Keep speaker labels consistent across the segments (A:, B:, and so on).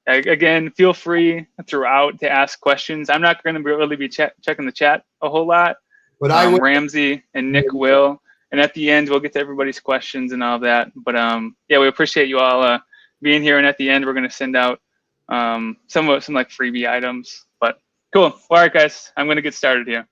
A: Again, feel free throughout to ask questions. I'm not going to really be checking the chat a whole lot.
B: But I will.
A: Ramsey and Nick will. And at the end, we'll get to everybody's questions and all of that. But yeah, we appreciate you all being here. And at the end, we're going to send out some like freebie items. But cool. All right, guys, I'm going to get started here.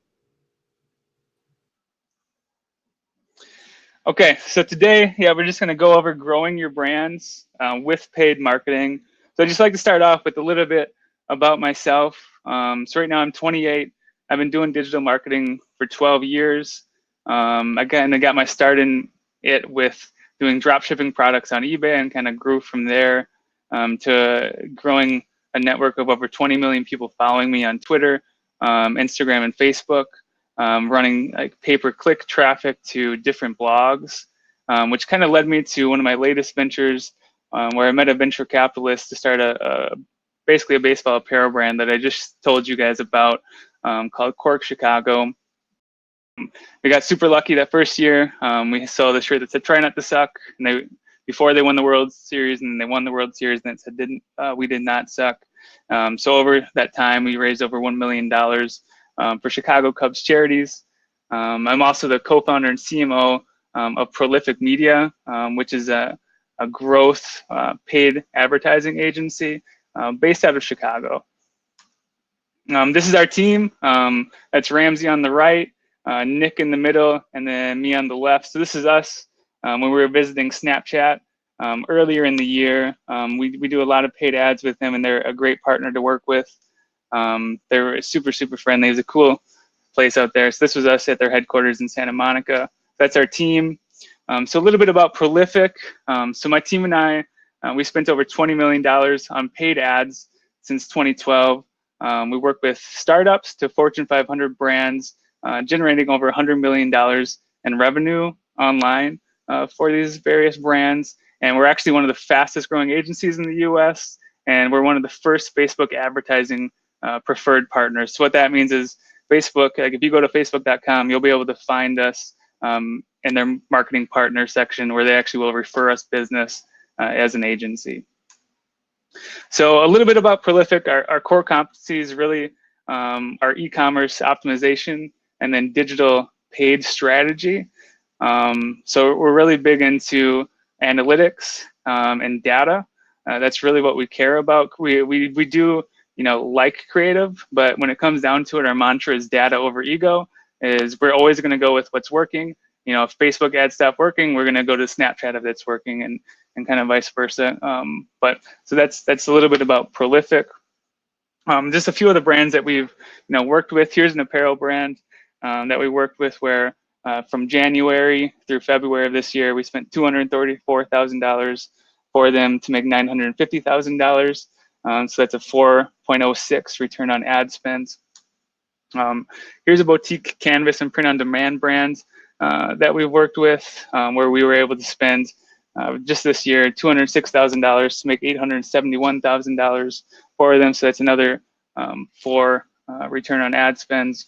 A: Okay, so today, yeah, we're just going to go over growing your brands with paid marketing. So I'd just like to start off with a little bit about myself. So right now I'm 28. I've been doing digital marketing for 12 years. Again, I got my start in it with doing drop shipping products on eBay and kind of grew from there to growing a network of over 20 million people following me on Twitter, Instagram, and Facebook. Running like pay-per-click traffic to different blogs, which kind of led me to one of my latest ventures where I met a venture capitalist to start basically a baseball apparel brand that I just told you guys about called Cork Chicago. We got super lucky that first year. We saw the shirt that said "Try not to suck," and before they won the World Series, and they won the World Series, and it said we did not suck. So over that time, we raised over $1 million. For Chicago Cubs charities. I'm also the co-founder and CMO of Prolific Media, which is a growth paid advertising agency based out of Chicago. This is our team. That's Ramsey on the right, Nick in the middle, and then me on the left. So this is us when we were visiting Snapchat earlier in the year. We do a lot of paid ads with them, and they're a great partner to work with. They're super, super friendly. It's a cool place out there. So this was us at their headquarters in Santa Monica. That's our team. So a little bit about Prolific. So my team and I, we spent over $20 million on paid ads since 2012. We work with startups to Fortune 500 brands, generating over $100 million in revenue online for these various brands. And we're actually one of the fastest growing agencies in the US. And we're one of the first Facebook advertising preferred partners. So what that means is Facebook, like if you go to facebook.com, you'll be able to find us in their marketing partner section where they actually will refer us business as an agency. So a little bit about Prolific. Our core competencies really are e-commerce optimization and then digital paid strategy. So we're really big into analytics and data. That's really what we care about. We do like creative, but when it comes down to it, our mantra is data over ego. Is we're always going to go with what's working. If Facebook ads stop working, we're going to go to Snapchat if it's working, and kind of vice versa. But so that's a little bit about Prolific. Just a few of the brands that we've worked with. Here's an apparel brand that we worked with where from January through February of this year, we spent $234,000 for them to make $950,000. So that's a 4.06 return on ad spend. Here's a boutique canvas and print on demand brand that we've worked with where we were able to spend just this year $206,000 to make $871,000 for them. So that's another 4 return on ad spends.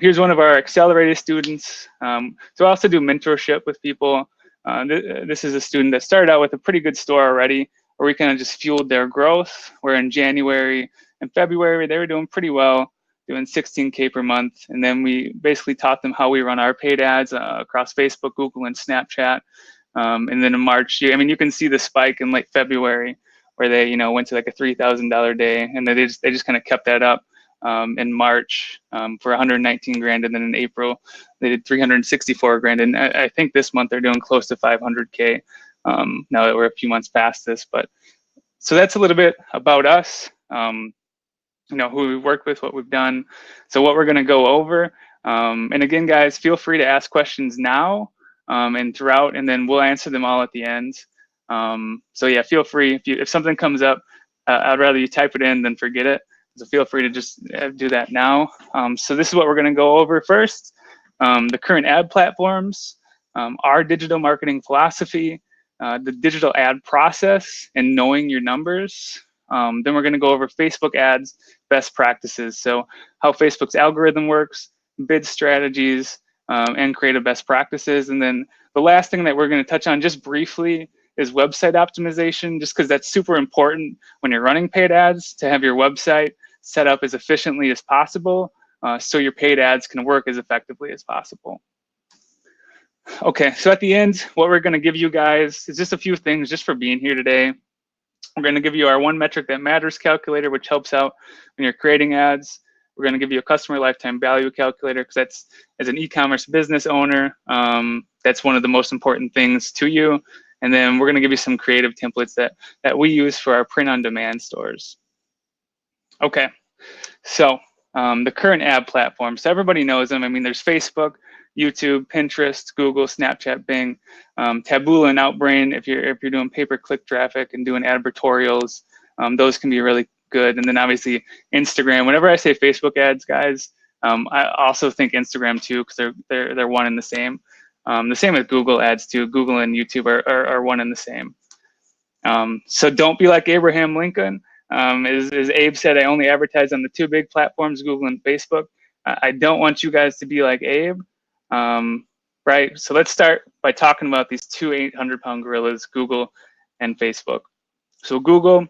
A: Here's one of our accelerated students. So I also do mentorship with people. This is a student that started out with a pretty good store already, where we kind of just fueled their growth. Where in January and February, they were doing pretty well, doing 16K per month. And then we basically taught them how we run our paid ads across Facebook, Google, and Snapchat. And then in March, you can see the spike in late February where they, went to like a $3,000 day, and they just kind of kept that up in March for 119 grand, and then in April they did 364 grand, and I think this month they're doing close to 500K. Now that we're a few months past this, but so that's a little bit about us. Who we've worked with, what we've done. So what we're going to go over, and again, guys, feel free to ask questions now and throughout, and then we'll answer them all at the end. So yeah, feel free if something comes up, I'd rather you type it in than forget it. So feel free to just do that now. So this is what we're going to go over first: the current ad platforms, our digital marketing philosophy, the digital ad process, and knowing your numbers. Then we're going to go over Facebook ads best practices. So how Facebook's algorithm works, bid strategies, and creative best practices. And then the last thing that we're going to touch on just briefly is website optimization, just because that's super important when you're running paid ads, to have your website set up as efficiently as possible, so your paid ads can work as effectively as possible. Okay, so at the end, what we're gonna give you guys is just a few things just for being here today. We're gonna give you our one metric that matters calculator, which helps out when you're creating ads. We're gonna give you a customer lifetime value calculator, because that's, as an e-commerce business owner, that's one of the most important things to you. And then we're gonna give you some creative templates that we use for our print-on-demand stores. Okay, so the current ad platforms, so everybody knows them. I mean, there's Facebook, YouTube, Pinterest, Google, Snapchat, Bing, Taboola and Outbrain. If you're doing pay-per-click traffic and doing advertorials, those can be really good. And then obviously Instagram. Whenever I say Facebook ads, guys, I also think Instagram too, because they're one and the same. The same with Google ads too. Google and YouTube are one and the same. So don't be like Abraham Lincoln. As Abe said, I only advertise on the two big platforms, Google and Facebook. I don't want you guys to be like Abe. Right, so let's start by talking about these two 800-pound gorillas, Google and Facebook. So Google,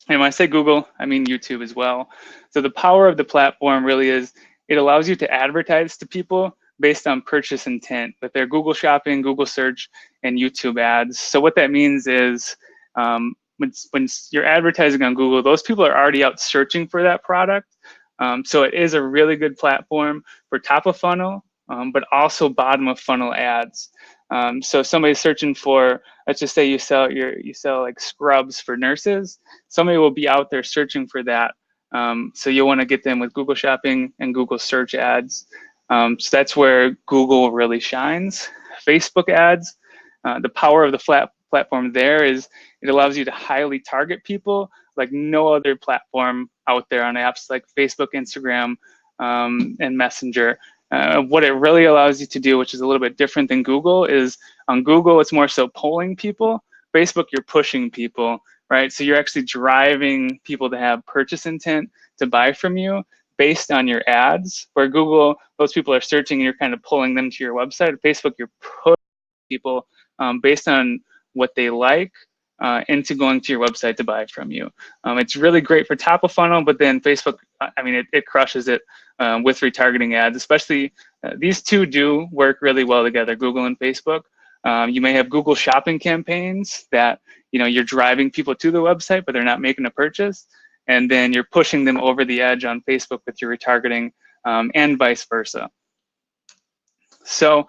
A: and when I say Google, I mean YouTube as well. So the power of the platform really is it allows you to advertise to people based on purchase intent with their Google Shopping, Google Search, and YouTube ads. So what that means is when you're advertising on Google, those people are already out searching for that product. So it is a really good platform for top of funnel, but also bottom of funnel ads. So if somebody's searching for, let's just say you sell like scrubs for nurses, somebody will be out there searching for that. So you'll want to get them with Google Shopping and Google Search ads. So that's where Google really shines. Facebook ads, the power of the platform there is it allows you to highly target people like no other platform out there on apps like Facebook, Instagram, and Messenger. What it really allows you to do, which is a little bit different than Google, is on Google, it's more so polling people. Facebook, you're pushing people, right? So you're actually driving people to have purchase intent to buy from you based on your ads. Where Google, those people are searching and you're kind of pulling them to your website. Facebook, you're pushing people based on what they like into going to your website to buy from you. It's really great for top of funnel, but then Facebook, I mean, it crushes it with retargeting ads, especially these two do work really well together, Google and Facebook. You may have Google Shopping campaigns that, you know, you're driving people to the website, but they're not making a purchase. And then you're pushing them over the edge on Facebook with your retargeting and vice versa. So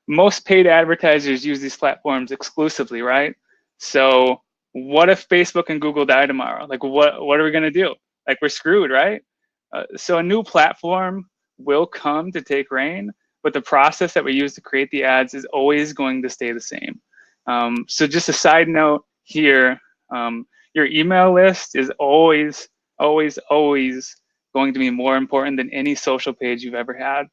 A: most paid advertisers use these platforms exclusively, right? So what if Facebook and Google die tomorrow? Like, what are we gonna do? Like, we're screwed, right? So a new platform will come to take reign, but the process that we use to create the ads is always going to stay the same. So just a side note here, your email list is always going to be more important than any social page you've ever had.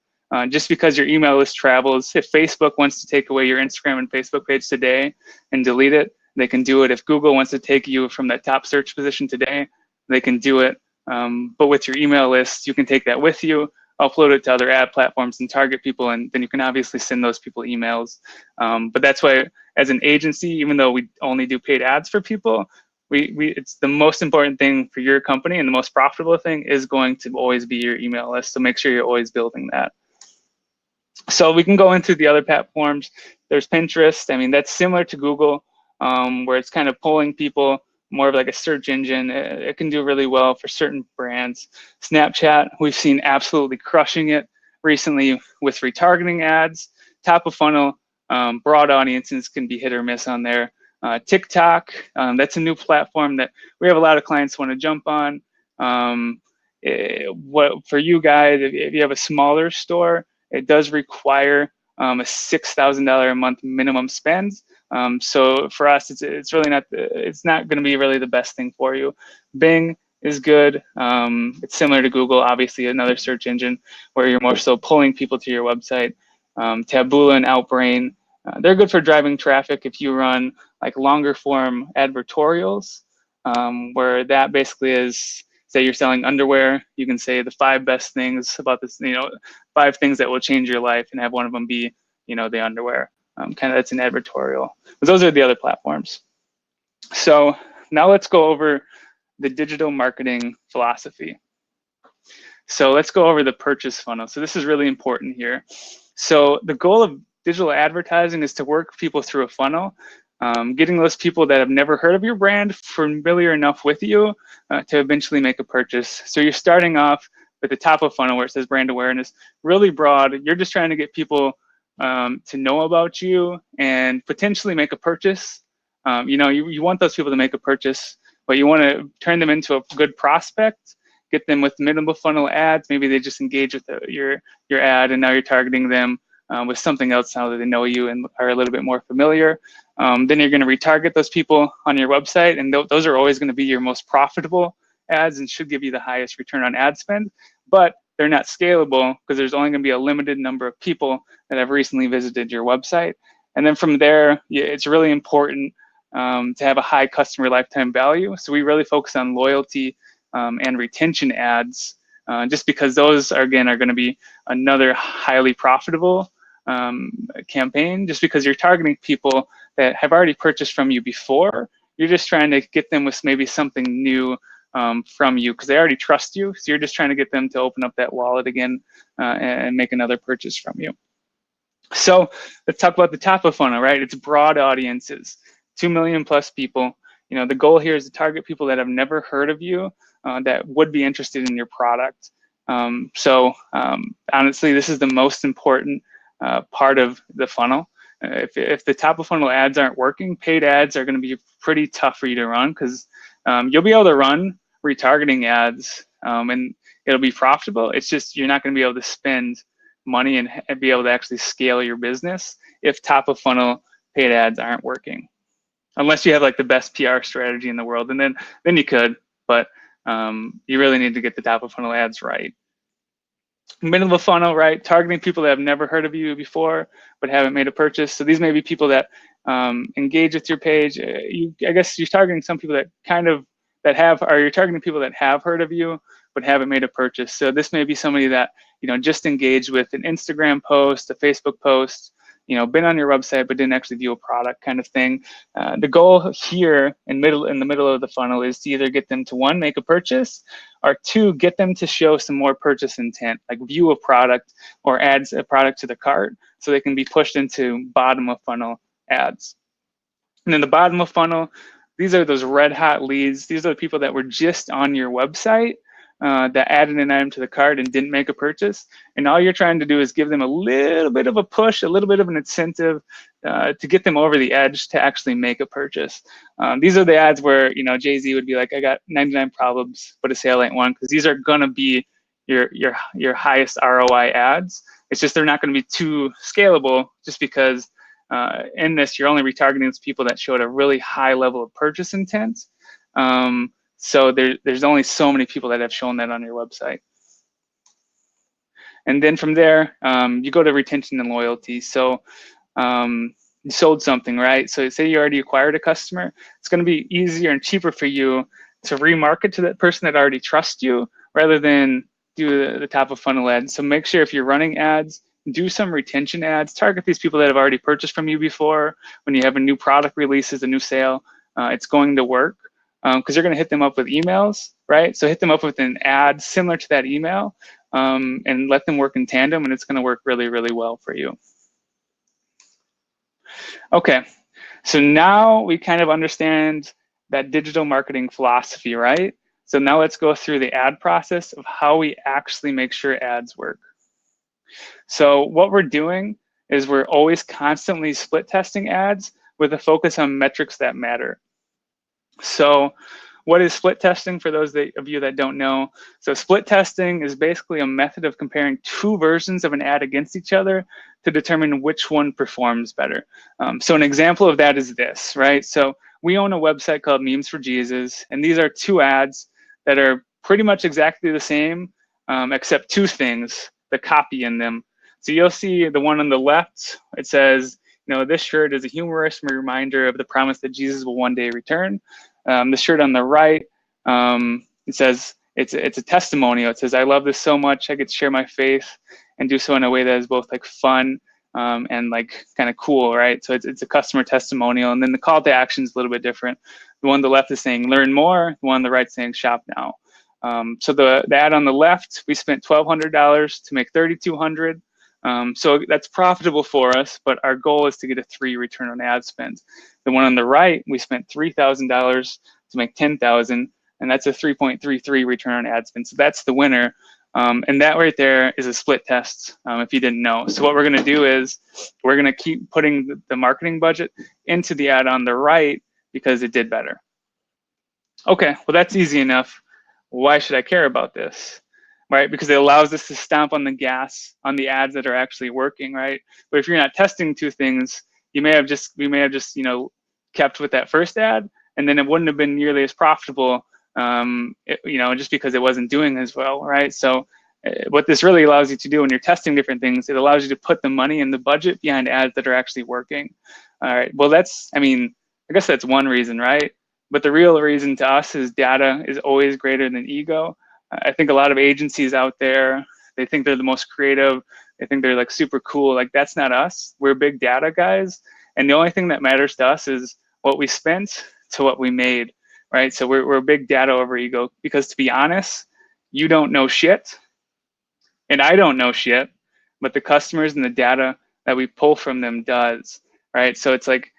A: Just because your email list travels, if Facebook wants to take away your Instagram and Facebook page today and delete it, they can do it. If Google wants to take you from that top search position today, they can do it. But with your email list, you can take that with you, upload it to other ad platforms and target people, and then you can obviously send those people emails. But that's why, as an agency, even though we only do paid ads for people, it's the most important thing for your company, and the most profitable thing is going to always be your email list. So make sure you're always building that. So we can go into the other platforms. There's Pinterest. I mean, that's similar to Google, where it's kind of pulling people, more of like a search engine. It can do really well for certain brands. Snapchat, we've seen absolutely crushing it recently with retargeting ads. Top of funnel, broad audiences can be hit or miss on there. TikTok, that's a new platform that we have a lot of clients want to jump on. For you guys, if you have a smaller store, it does require a $6,000 a month minimum spend. So for us, it's really not, it's not going to be really the best thing for you. Bing is good. It's similar to Google, obviously another search engine where you're more so pulling people to your website. Taboola and Outbrain, they're good for driving traffic if you run like longer form advertorials, where that basically is, say you're selling underwear, you can say the 5 best things about this, 5 things that will change your life, and have one of them be, the underwear. kind of that's an advertorial. But those are the other platforms. So now let's go over the digital marketing philosophy. So let's go over the purchase funnel. So this is really important here. So the goal of digital advertising is to work people through a funnel, getting those people that have never heard of your brand familiar enough with you to eventually make a purchase. So you're starting off at the top of funnel where it says brand awareness, really broad. You're just trying to get people to know about you and potentially make a purchase. You want those people to make a purchase, but you want to turn them into a good prospect, get them with minimal funnel ads. Maybe they just engage with your ad, and now you're targeting them with something else now that they know you and are a little bit more familiar. Then you're going to retarget those people on your website, and those are always going to be your most profitable ads and should give you the highest return on ad spend, but they're not scalable because there's only going to be a limited number of people that have recently visited your website. And then from there, it's really important to have a high customer lifetime value. So we really focus on loyalty and retention ads, just because those are going to be another highly profitable campaign, just because you're targeting people that have already purchased from you before. You're just trying to get them with maybe something new from you because they already trust you. So you're just trying to get them to open up that wallet again and make another purchase from you. So let's talk about the top of funnel, right? It's broad audiences, 2 million plus people. The goal here is to target people that have never heard of you that would be interested in your product. Honestly, this is the most important part of the funnel. If the top of funnel ads aren't working, paid ads are going to be pretty tough for you to run because you'll be able to run retargeting ads and it'll be profitable. It's just you're not going to be able to spend money and be able to actually scale your business if top of funnel paid ads aren't working, unless you have like the best PR strategy in the world, and then you could, but you really need to get the top of funnel ads right. Middle of the funnel, right? Targeting people that have never heard of you before but haven't made a purchase. So these may be people that engage with your page. I guess you're targeting some people that you're targeting people that have heard of you but haven't made a purchase. So this may be somebody that just engaged with an Instagram post, a Facebook post, been on your website but didn't actually view a product, kind of thing. The goal here in the middle of the funnel is to either get them to, one, make a purchase, or two, get them to show some more purchase intent, like view a product or adds a product to the cart so they can be pushed into bottom of funnel ads. And then the bottom of funnel, these are those red hot leads. These are the people that were just on your website that added an item to the cart and didn't make a purchase. And all you're trying to do is give them a little bit of a push, a little bit of an incentive to get them over the edge to actually make a purchase. These are the ads where Jay-Z would be like, I got 99 problems, but a sale ain't one, because these are gonna be your highest ROI ads. It's just they're not gonna be too scalable, just because in this you're only retargeting those people that showed a really high level of purchase intent. So there's only so many people that have shown that on your website. And then from there, you go to retention and loyalty. So you sold something, right? So say you already acquired a customer, it's going to be easier and cheaper for you to remarket to that person that already trusts you rather than do the top of funnel ads. So make sure if you're running ads, do some retention ads, target these people that have already purchased from you before. When you have a new product releases, a new sale, it's going to work. Because you're going to hit them up with emails, right? So hit them up with an ad similar to that email and let them work in tandem, and it's going to work really, really well for you. Okay, so now we kind of understand that digital marketing philosophy, right? So now let's go through the ad process of how we actually make sure ads work. So what we're doing is we're always constantly split testing ads with a focus on metrics that matter. So what is split testing for those of you that don't know? So split testing is basically a method of comparing two versions of an ad against each other to determine which one performs better. So an example of that is this, right? So we own a website called Memes for Jesus, and these are two ads that are pretty much exactly the same, except two things, the copy in them. So you'll see the one on the left, it says, this shirt is a humorous reminder of the promise that Jesus will one day return. The shirt on the right, it says, it's a testimonial. It says, I love this so much, I get to share my faith and do so in a way that is both like fun and like kind of cool, right? So it's a customer testimonial, and then the call to action is a little bit different. The one on the left is saying learn more. The one on the right is saying shop now. So the ad on the left, we spent $1,200 to make $3,200. So that's profitable for us, but our goal is to get a 3 return on ad spend. The one on the right, we spent $3,000 to make $10,000, and that's a 3.33 return on ad spend. So that's the winner. And that right there is a split test, if you didn't know. So what we're gonna do is we're gonna keep putting the marketing budget into the ad on the right because it did better. Okay, well that's easy enough. Why should I care about this? Right, because it allows us to stomp on the gas on the ads that are actually working, right? But if you're not testing two things, we may have just kept with that first ad, and then it wouldn't have been nearly as profitable, just because it wasn't doing as well, right? So what this really allows you to do when you're testing different things, it allows you to put the money and the budget behind ads that are actually working. All right, well I guess that's one reason, right? But the real reason to us is data is always greater than ego. I think a lot of agencies out there, they think they're the most creative. They think they're like super cool. Like that's not us. We're big data guys. And the only thing that matters to us is what we spent to what we made, right? So we're big data over ego, because to be honest, you don't know shit and I don't know shit, but the customers and the data that we pull from them does, right? So it's like,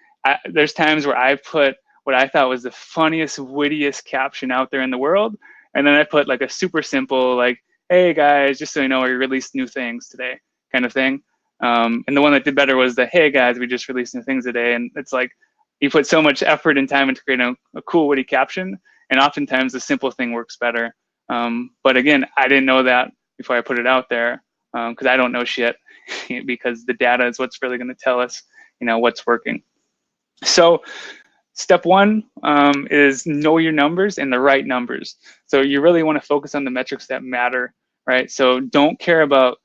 A: there's times where I put what I thought was the funniest, wittiest caption out there in the world, and then I put like a super simple, like, hey guys, just so you know, we released new things today kind of thing. And the one that did better was the, hey guys, we just released new things today. And it's like, you put so much effort and time into creating a cool, witty caption, and oftentimes the simple thing works better. But again, I didn't know that before I put it out there, because I don't know shit, because the data is what's really gonna tell us, what's working. So step one is know your numbers and the right numbers. So you really want to focus on the metrics that matter, right? So don't care about,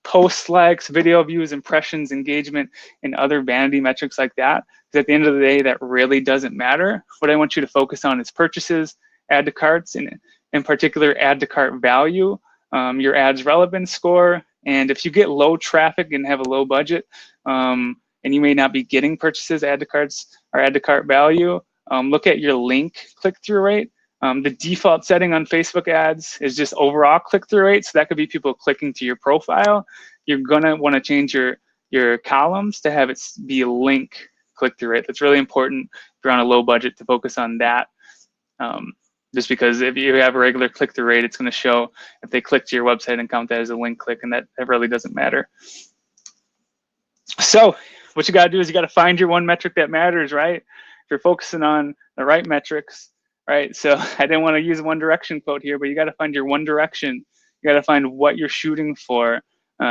A: post likes, video views, impressions, engagement, and other vanity metrics like that. Because at the end of the day, that really doesn't matter. What I want you to focus on is purchases, add to carts, and in particular, add to cart value, your ad's relevance score. And if you get low traffic and have a low budget, and you may not be getting purchases, add to carts, or add to cart value, look at your link click-through rate. The default setting on Facebook ads is just overall click-through rate. So that could be people clicking to your profile. You're gonna wanna change your columns to have it be link click-through rate. That's really important if you're on a low budget to focus on that. Just because if you have a regular click-through rate, it's gonna show if they click to your website and count that as a link click, and that really doesn't matter. So what you gotta do is you gotta find your one metric that matters, right? If you're focusing on the right metrics, right? So I didn't want to use One Direction quote here, but you gotta find your one direction. You gotta find what you're shooting for.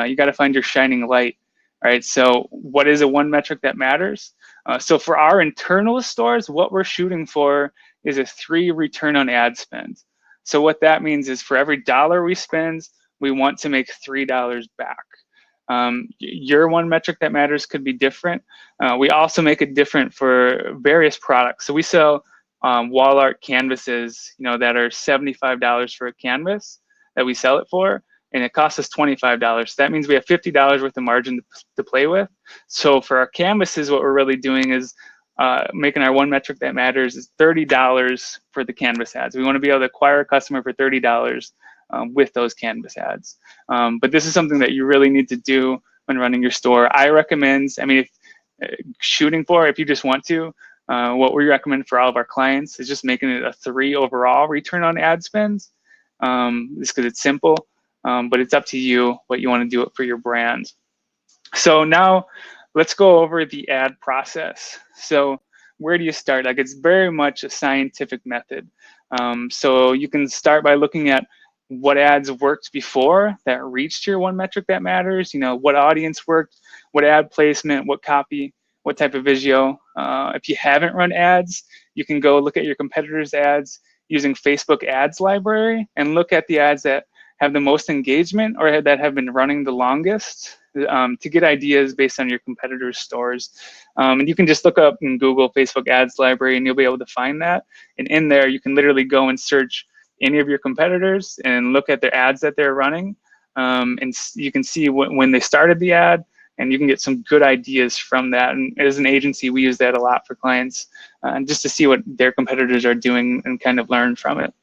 A: You gotta find your shining light, right? So what is a one metric that matters? So for our internal stores, what we're shooting for is a 3 return on ad spend. So what that means is for every dollar we spend, we want to make $3 back. Your one metric that matters could be different. We also make it different for various products. So we sell wall art canvases, that are $75 for a canvas that we sell it for, and it costs us $25. So that means we have $50 worth of margin to play with. So for our canvases, what we're really doing is making our one metric that matters is $30 for the canvas ads. We want to be able to acquire a customer for $30 with those canvas ads. But this is something that you really need to do when running your store. I recommend, if shooting for, if you just want to, what we recommend for all of our clients is just making it a 3 overall return on ad spends, just because it's simple, but it's up to you what you want to do it for your brand. So now let's go over the ad process. So where do you start? Like, it's very much a scientific method. So you can start by looking at what ads worked before that reached your one metric that matters, what audience worked, what ad placement, what copy, what type of video. If you haven't run ads, you can go look at your competitors' ads using Facebook ads library and look at the ads that have the most engagement or that have been running the longest, to get ideas based on your competitors' stores. And you can just look up in Google Facebook ads library and you'll be able to find that. And in there, you can literally go and search any of your competitors and look at their ads that they're running. And you can see when they started the ad, and you can get some good ideas from that. And as an agency, we use that a lot for clients, just to see what their competitors are doing and kind of learn from it.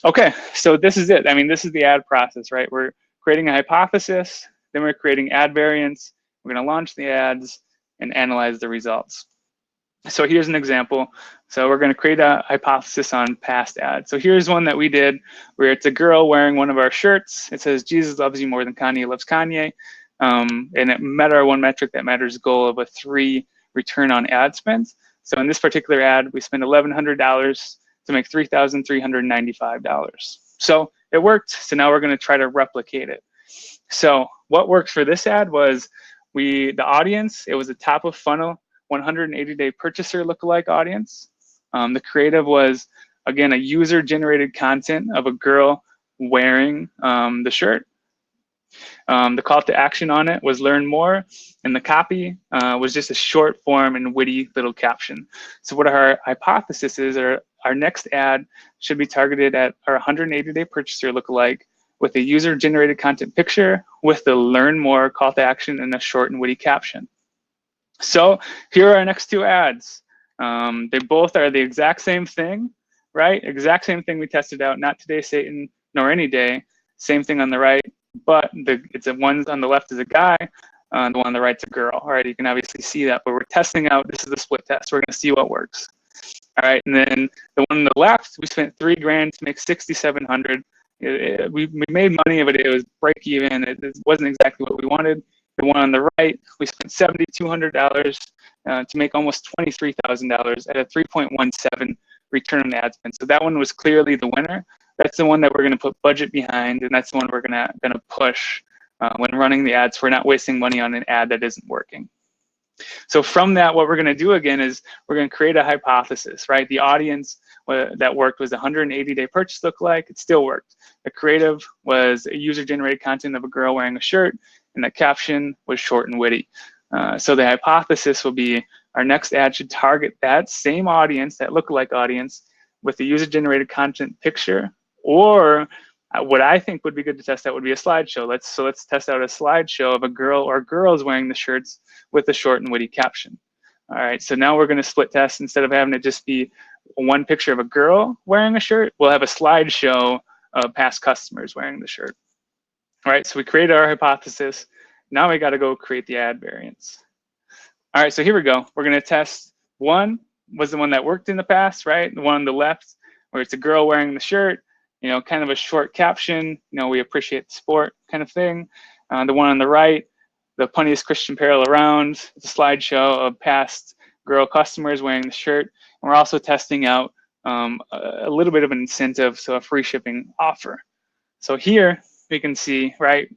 A: Okay, so this is it. I mean, this is the ad process, right? We're creating a hypothesis, then we're creating ad variants, we're gonna launch the ads and analyze the results. So here's an example. So we're gonna create a hypothesis on past ads. So here's one that we did where it's a girl wearing one of our shirts. It says, Jesus loves you more than Kanye loves Kanye. And it met our one metric that matters goal of a 3 return on ad spend. So in this particular ad, we spent $1,100 to make $3,395. So it worked. So now we're going to try to replicate it. So what worked for this ad was the audience, it was a top of funnel 180-day purchaser lookalike audience. The creative was, again, a user generated content of a girl wearing the shirt. The call to action on it was learn more, and the copy was just a short form and witty little caption. So what our hypothesis is, our next ad should be targeted at our 180-day purchaser lookalike with a user generated content picture with the learn more call to action and a short and witty caption. So here are our next 2 ads. They both are the exact same thing, right? Exact same thing we tested out, not today, Satan, nor any day. Same thing on the right, but it's a one on the left is a guy, the one on the right's a girl. All right, you can obviously see that, but we're testing out, this is the split test. We're gonna see what works. All right, and then the one on the left, we spent $3,000 to make $6,700. We made money, but it was break even. It wasn't exactly what we wanted. The one on the right, we spent $7,200 to make almost $23,000 at a 3.17 return on ad spend. So that one was clearly the winner. That's the one that we're going to put budget behind, and that's the one we're going to push when running the ads. We're not wasting money on an ad that isn't working. So from that, what we're going to do again is we're going to create a hypothesis, right? The audience that worked was 180-day purchase lookalike. It still worked. The creative was a user-generated content of a girl wearing a shirt, and the caption was short and witty. So the hypothesis will be our next ad should target that same audience, that lookalike audience, with the user-generated content picture, or what I think would be good to test out would be a slideshow. Let's test out a slideshow of a girl or girls wearing the shirts with a short and witty caption. All right, so now we're going to split test. Instead of having it just be one picture of a girl wearing a shirt, we'll have a slideshow of past customers wearing the shirt. All right, so we created our hypothesis. Now we got to go create the ad variants. All right, so here we go. We're going to test one was the one that worked in the past, right? The one on the left where it's a girl wearing the shirt, you know, kind of a short caption, you know, we appreciate the sport kind of thing. The one on the right, the punniest Christian apparel around, it's a slideshow of past girl customers wearing the shirt. And we're also testing out a little bit of an incentive, so a free shipping offer. So here we can see, right,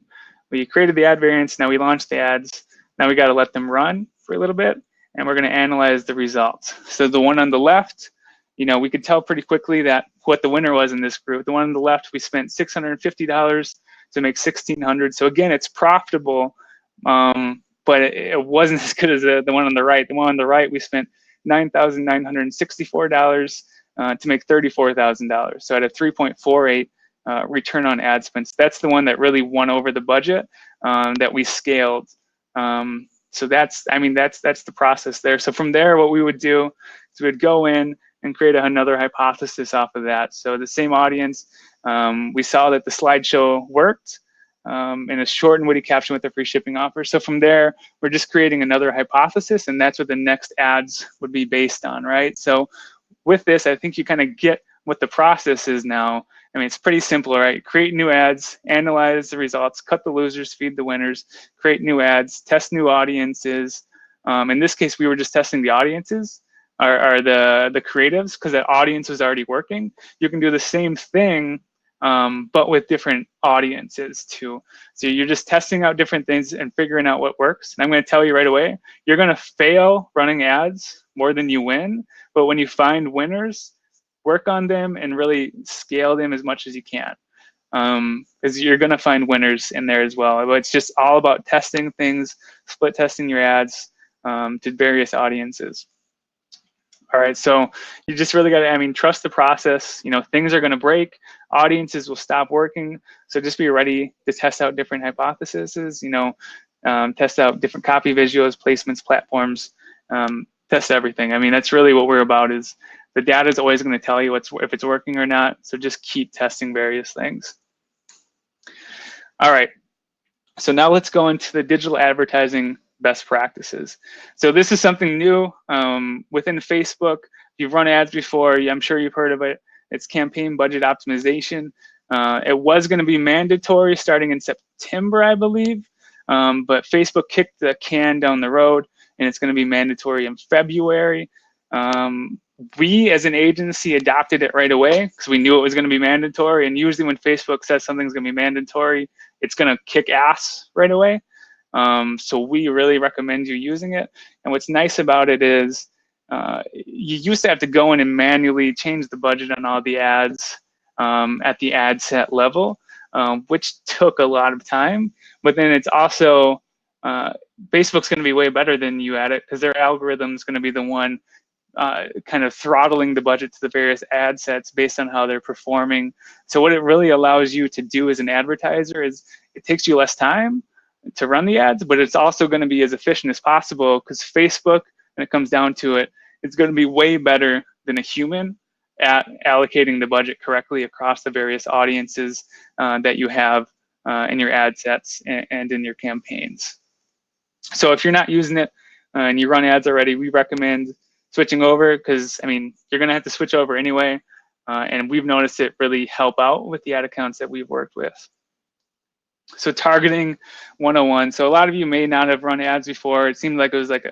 A: we created the ad variants, now we launched the ads, now we got to let them run for a little bit, and we're going to analyze the results. So the one on the left, you know, we could tell pretty quickly that what the winner was in this group. The one on the left, we spent $650 to make $1,600. So again, it's profitable, but it wasn't as good as the one on the right. The one on the right, we spent $9,964 to make $34,000. So at a 3.48 return on ad spend. So that's the one that really won over the budget that we scaled. So that's the process there. So from there, what we would do is we would go in and create another hypothesis off of that. So the same audience, we saw that the slideshow worked in a short and witty caption with a free shipping offer. So from there, we're just creating another hypothesis, and that's what the next ads would be based on, right? So with this, I think you kind of get what the process is now. I mean, it's pretty simple, right? Create new ads, analyze the results, cut the losers, feed the winners, create new ads, test new audiences. In this case, we were just testing the audiences, or the creatives, because that audience was already working. You can do the same thing, but with different audiences too. So you're just testing out different things and figuring out what works. And I'm going to tell you right away, you're going to fail running ads more than you win. But when you find winners, work on them and really scale them as much as you can, because you're going to find winners in there as well. But it's just all about testing things, split testing your ads to various audiences. All right, so you just really got to, I mean, trust the process. You know, things are going to break, audiences will stop working. So just be ready to test out different hypotheses. You know, test out different copy visuals, placements, platforms, test everything. I mean, that's really what we're about. Is the data is always going to tell you if it's working or not. So just keep testing various things. All right. So now let's go into the digital advertising best practices. So this is something new within Facebook. If you've run ads before, I'm sure you've heard of it. It's campaign budget optimization. It was going to be mandatory starting in September, I believe, but Facebook kicked the can down the road, and it's going to be mandatory in February. We as an agency adopted it right away because we knew it was going to be mandatory, and usually when Facebook says something's going to be mandatory, it's going to kick ass right away. So we really recommend you using it. And what's nice about it is you used to have to go in and manually change the budget on all the ads at the ad set level, which took a lot of time. But then it's also, Facebook's going to be way better than you at it because their algorithm is going to be the one kind of throttling the budget to the various ad sets based on how they're performing. So what it really allows you to do as an advertiser is it takes you less time to run the ads, but it's also going to be as efficient as possible because Facebook, when it comes down to it, it's going to be way better than a human at allocating the budget correctly across the various audiences that you have in your ad sets and in your campaigns. So if you're not using it and you run ads already, we recommend switching over because, I mean, you're going to have to switch over anyway. And we've noticed it really help out with the ad accounts that we've worked with. So targeting 101. So a lot of you may not have run ads before. It seemed like it was like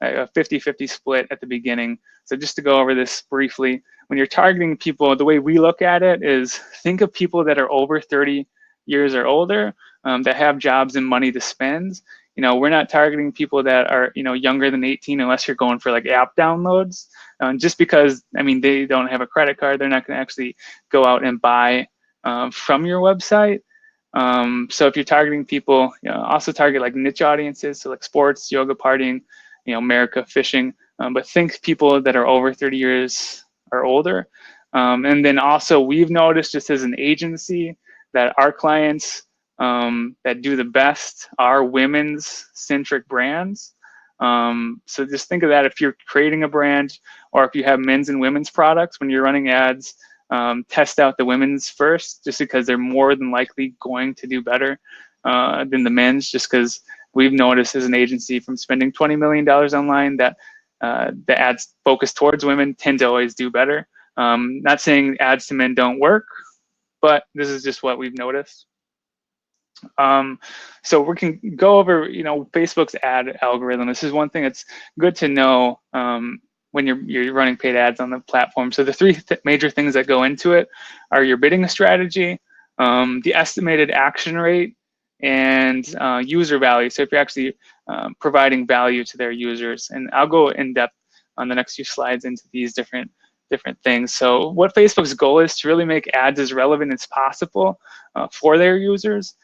A: a 50-50 split at the beginning. So just to go over this briefly, when you're targeting people, the way we look at it is think of people that are over 30 years or older that have jobs and money to spend. You know, we're not targeting people that are, you know, younger than 18 unless you're going for like app downloads. Just because, I mean, they don't have a credit card, they're not going to actually go out and buy from your website. So if you're targeting people, you know, also target like niche audiences, so like sports, yoga, partying, you know, America, fishing, but think people that are over 30 years or older. And then also we've noticed just as an agency that our clients that do the best are women's centric brands. So just think of that if you're creating a brand or if you have men's and women's products, when you're running ads, test out the women's first, just because they're more than likely going to do better than the men's, just because we've noticed as an agency from spending $20 million online that the ads focused towards women tend to always do better. Not saying ads to men don't work, but this is just what we've noticed. So we can go over, you know, Facebook's ad algorithm. This is one thing that's good to know when you're running paid ads on the platform. So the three major things that go into it are your bidding strategy, the estimated action rate, and user value. So if you're actually providing value to their users, and I'll go in depth on the next few slides into these different things. So what Facebook's goal is to really make ads as relevant as possible for their users.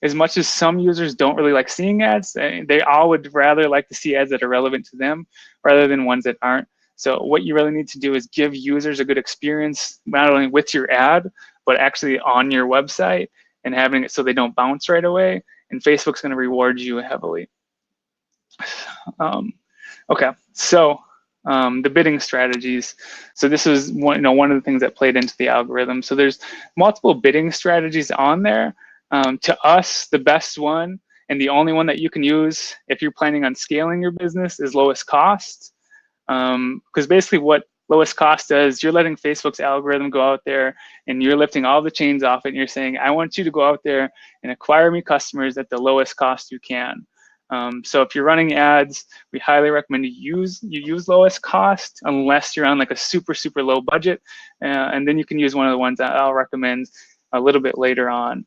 A: As much as some users don't really like seeing ads, they all would rather like to see ads that are relevant to them rather than ones that aren't. So what you really need to do is give users a good experience, not only with your ad, but actually on your website and having it so they don't bounce right away. And Facebook's going to reward you heavily. Okay, so the bidding strategies. So this is one of the things that played into the algorithm. So there's multiple bidding strategies on there. To us, the best one and the only one that you can use if you're planning on scaling your business is lowest cost. Because basically what lowest cost does, you're letting Facebook's algorithm go out there and you're lifting all the chains off it and you're saying, I want you to go out there and acquire me customers at the lowest cost you can. So if you're running ads, we highly recommend you use lowest cost unless you're on like a super low budget. And then you can use one of the ones that I'll recommend a little bit later on.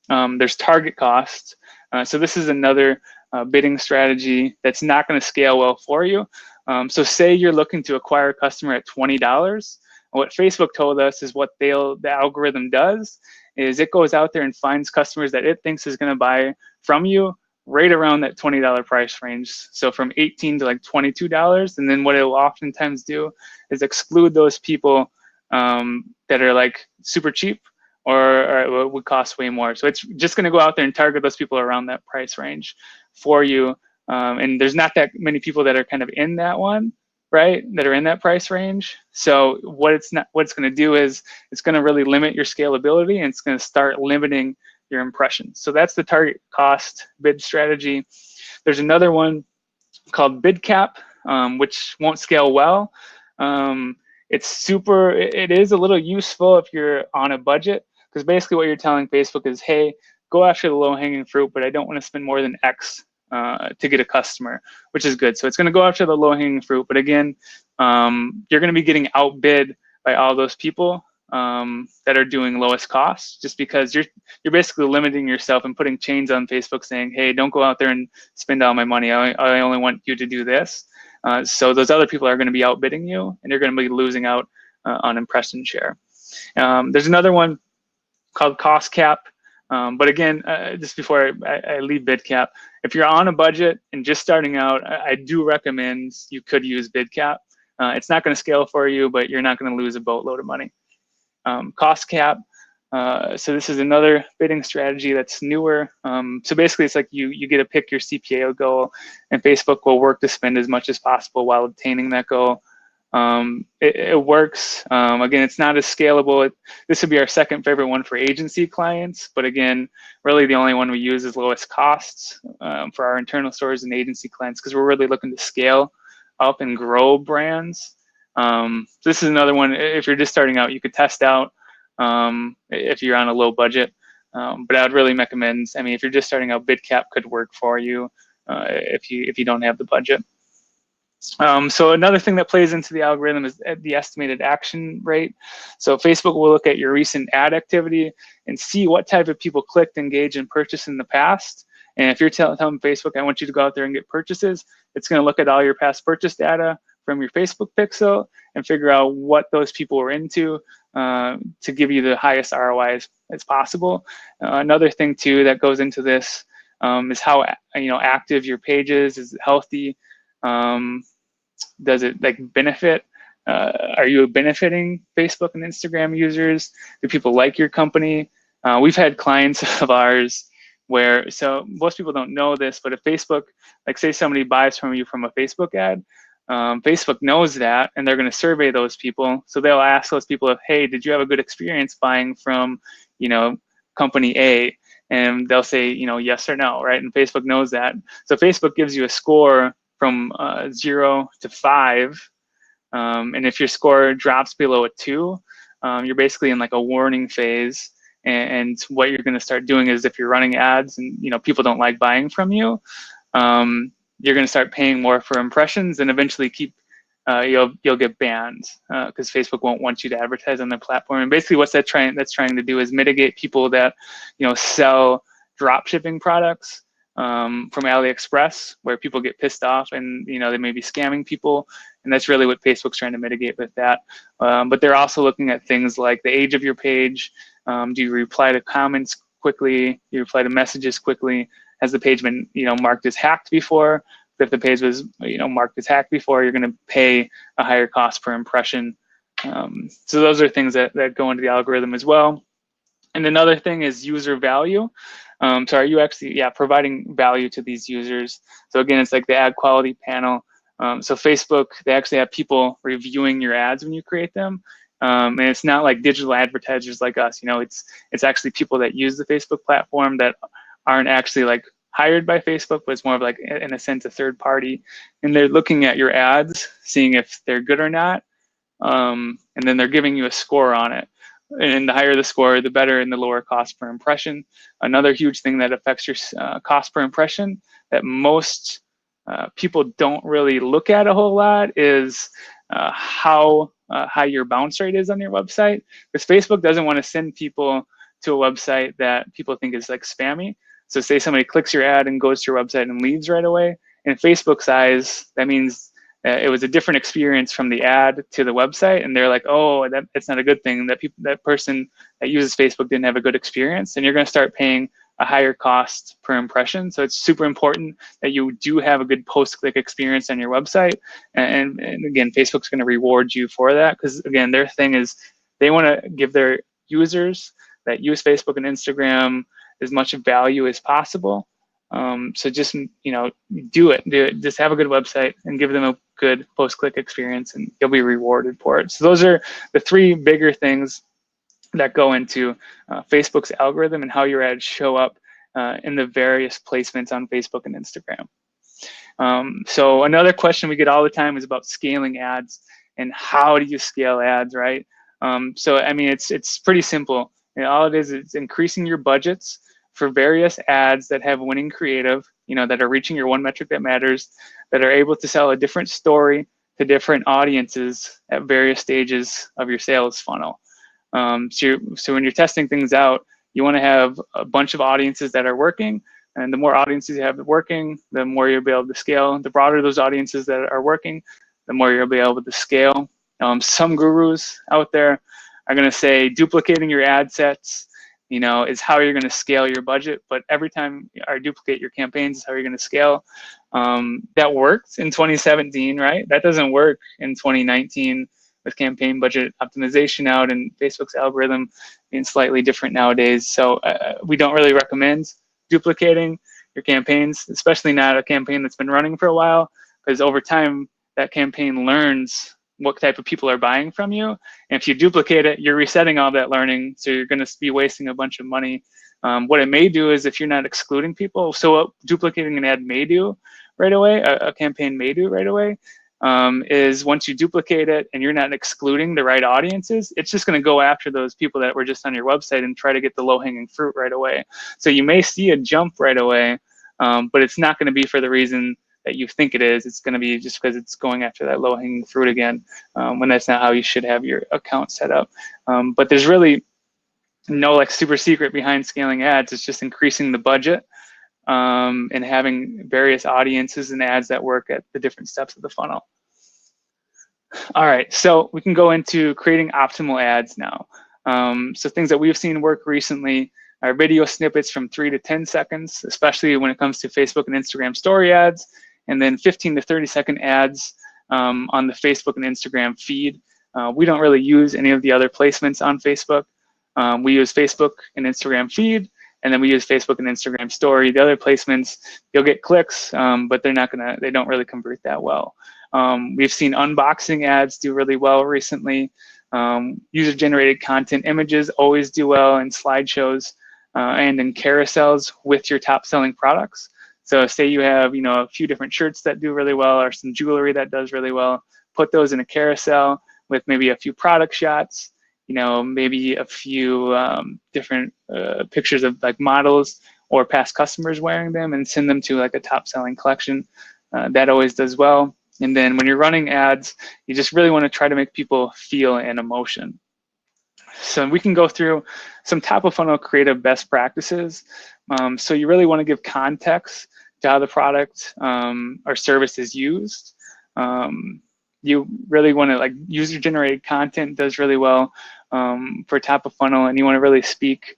A: There's target cost. So this is another bidding strategy that's not going to scale well for you. So say you're looking to acquire a customer at $20. What Facebook told us is what the algorithm does is it goes out there and finds customers that it thinks is going to buy from you right around that $20 price range. So from $18 to like $22. And then what it will oftentimes do is exclude those people that are like super cheap or it would cost way more. So it's just going to go out there and target those people around that price range for you. And there's not that many people that are kind of in that one, right? That are in that price range. So what it's going to do is it's going to really limit your scalability, and it's going to start limiting your impressions. So that's the target cost bid strategy. There's another one called bid cap, which won't scale well. It is a little useful if you're on a budget, because basically what you're telling Facebook is, hey, go after the low hanging fruit, but I don't want to spend more than X to get a customer, which is good. So it's going to go after the low hanging fruit, but again, you're going to be getting outbid by all those people that are doing lowest cost, just because you're basically limiting yourself and putting chains on Facebook saying, hey, don't go out there and spend all my money. I only want you to do this. So those other people are going to be outbidding you, and you're going to be losing out on impression share. There's another one called cost cap. But again, just before I leave bid cap, if you're on a budget and just starting out, I do recommend you could use bid cap. It's not going to scale for you, but you're not going to lose a boatload of money. Cost cap. So this is another bidding strategy that's newer. So basically, it's like you get to pick your CPA goal, and Facebook will work to spend as much as possible while obtaining that goal. It works. Again, it's not as scalable. This would be our second favorite one for agency clients, but again, really the only one we use is lowest costs for our internal stores and agency clients, because we're really looking to scale up and grow brands. So this is another one. If you're just starting out, you could test out if you're on a low budget. But I would really recommend, I mean, if you're just starting out, bid cap could work for you if you don't have the budget. So another thing that plays into the algorithm is the estimated action rate. So Facebook will look at your recent ad activity and see what type of people clicked, engaged, and purchased in the past. And if you're telling Facebook, I want you to go out there and get purchases, it's going to look at all your past purchase data from your Facebook pixel and figure out what those people were into to give you the highest ROI as possible. Another thing too that goes into this is how active your page is. Is it healthy? Does it benefit? Are you benefiting Facebook and Instagram users? Do people like your company? We've had clients of ours where, so most people don't know this, but if Facebook, say somebody buys from you from a Facebook ad, Facebook knows that, and they're going to survey those people. So they'll ask those people, hey, did you have a good experience buying from, company A? And they'll say, yes or no, right? And Facebook knows that. So Facebook gives you a score from 0 to 5. And if your score drops below a 2, you're basically in a warning phase. And what you're going to start doing is, if you're running ads and people don't like buying from you, you're going to start paying more for impressions, and eventually you'll get banned because Facebook won't want you to advertise on their platform. And basically, what's that's trying to do is mitigate people that sell drop shipping products from AliExpress, where people get pissed off and they may be scamming people, and that's really what Facebook's trying to mitigate with that. But they're also looking at things like the age of your page. Do you reply to comments quickly? Do you reply to messages quickly? Has the page been marked as hacked before? If the page was marked as hacked before, you're going to pay a higher cost per impression. So those are things that go into the algorithm as well. And another thing is user value. So are you actually providing value to these users? So again, it's like the ad quality panel. So Facebook, they actually have people reviewing your ads when you create them. And it's not like digital advertisers like us. It's actually people that use the Facebook platform that aren't actually hired by Facebook, but it's more of in a sense, a third party. And they're looking at your ads, seeing if they're good or not. And then they're giving you a score on it. And the higher the score, the better, and the lower cost per impression. Another huge thing that affects your cost per impression that most people don't really look at a whole lot is how high your bounce rate is on your website. Because Facebook doesn't want to send people to a website that people think is spammy. So say somebody clicks your ad and goes to your website and leaves right away. In Facebook's eyes, that means it was a different experience from the ad to the website, and they're like, oh, it's not a good thing. That person that uses Facebook didn't have a good experience, and you're going to start paying a higher cost per impression. So it's super important that you do have a good post-click experience on your website. And again, Facebook's going to reward you for that, because again, their thing is they want to give their users that use Facebook and Instagram as much value as possible. So just, do it. Just have a good website and give them a good post-click experience, and you'll be rewarded for it. So those are the three bigger things that go into Facebook's algorithm and how your ads show up in the various placements on Facebook and Instagram. So another question we get all the time is about scaling ads and how do you scale ads, right? So I mean, it's pretty simple. All it is increasing your budgets for various ads that have winning creative, that are reaching your one metric that matters, that are able to sell a different story to different audiences at various stages of your sales funnel. So when you're testing things out, you want to have a bunch of audiences that are working, and the more audiences you have working, the more you'll be able to scale. The broader those audiences that are working, the more you'll be able to scale. Some gurus out there are going to say duplicating your ad sets, is how you're going to scale your budget. But every time you duplicate your campaigns is how you're going to scale. That worked in 2017, right? That doesn't work in 2019 with campaign budget optimization out and Facebook's algorithm being slightly different nowadays. So we don't really recommend duplicating your campaigns, especially not a campaign that's been running for a while, because over time that campaign learns what type of people are buying from you. And if you duplicate it, you're resetting all that learning. So you're going to be wasting a bunch of money. What it may do is if you're not excluding people, so what duplicating an ad may do right away, a campaign may do right away, is once you duplicate it and you're not excluding the right audiences, it's just going to go after those people that were just on your website and try to get the low-hanging fruit right away. So you may see a jump right away, but it's not going to be for the reason that you think it is. It's going to be just because it's going after that low-hanging fruit again, when that's not how you should have your account set up. But there's really no super secret behind scaling ads. It's just increasing the budget and having various audiences and ads that work at the different steps of the funnel. All right, so we can go into creating optimal ads now. So things that we've seen work recently are video snippets from 3 to 10 seconds, especially when it comes to Facebook and Instagram story ads, and then 15 to 30-second ads on the Facebook and Instagram feed. We don't really use any of the other placements on Facebook. We use Facebook and Instagram feed, and then we use Facebook and Instagram story. The other placements, you'll get clicks, but they don't really convert that well. We've seen unboxing ads do really well recently. User-generated content images always do well in slideshows and in carousels with your top-selling products. So say you have, a few different shirts that do really well or some jewelry that does really well, put those in a carousel with maybe a few product shots, maybe a few different pictures of models or past customers wearing them, and send them to a top-selling collection. That always does well. And then when you're running ads, you just really want to try to make people feel an emotion. So we can go through some top-of-funnel creative best practices. So you really want to give context to how the product or service is used. You really want to user-generated content does really well for top-of-funnel, and you want to really speak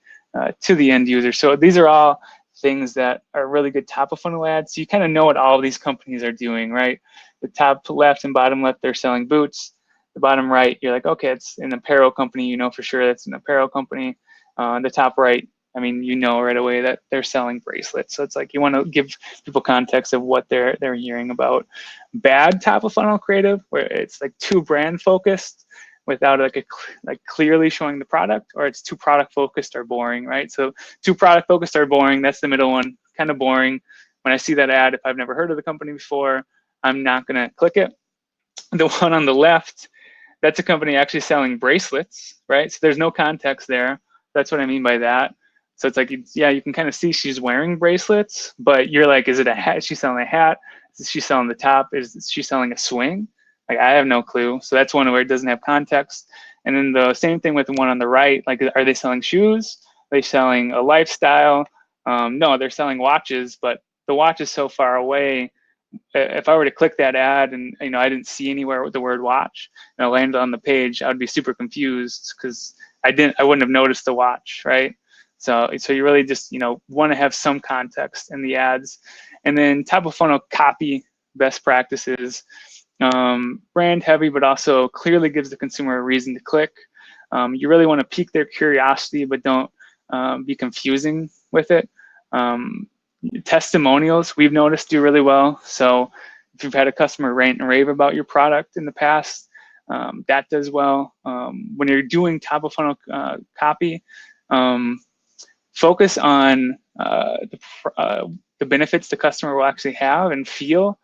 A: to the end user. So these are all things that are really good top-of-funnel ads. So you kind of know what all of these companies are doing, right? The top left and bottom left, they're selling boots. The bottom right, you're like, okay, it's an apparel company. For sure that's an apparel company. The top right, I mean, right away that they're selling bracelets. So it's you want to give people context of what they're hearing about. Bad top-of-funnel creative, where it's too brand focused without clearly showing the product, or it's too product focused or boring, right? So too product focused or boring, that's the middle one, kind of boring. When I see that ad, if I've never heard of the company before, I'm not gonna click it. The one on the left, that's a company actually selling bracelets, right? So there's no context there. That's what I mean by that. So it's yeah, you can kind of see she's wearing bracelets, but you're is it a hat? Is she selling a hat? Is she selling the top? Is she selling a swing? I have no clue. So that's one where it doesn't have context. And then the same thing with the one on the right, are they selling shoes? Are they selling a lifestyle? No, they're selling watches, but the watch is so far away. If I were to click that ad and I didn't see anywhere with the word watch and I landed on the page, I would be super confused because I wouldn't have noticed the watch, right? So you really just want to have some context in the ads. And then top of funnel copy best practices, brand heavy, but also clearly gives the consumer a reason to click. You really want to pique their curiosity, but don't be confusing with it. Testimonials, we've noticed, do really well. So if you've had a customer rant and rave about your product in the past, that does well. When you're doing top of funnel copy, focus on the benefits the customer will actually have and feel,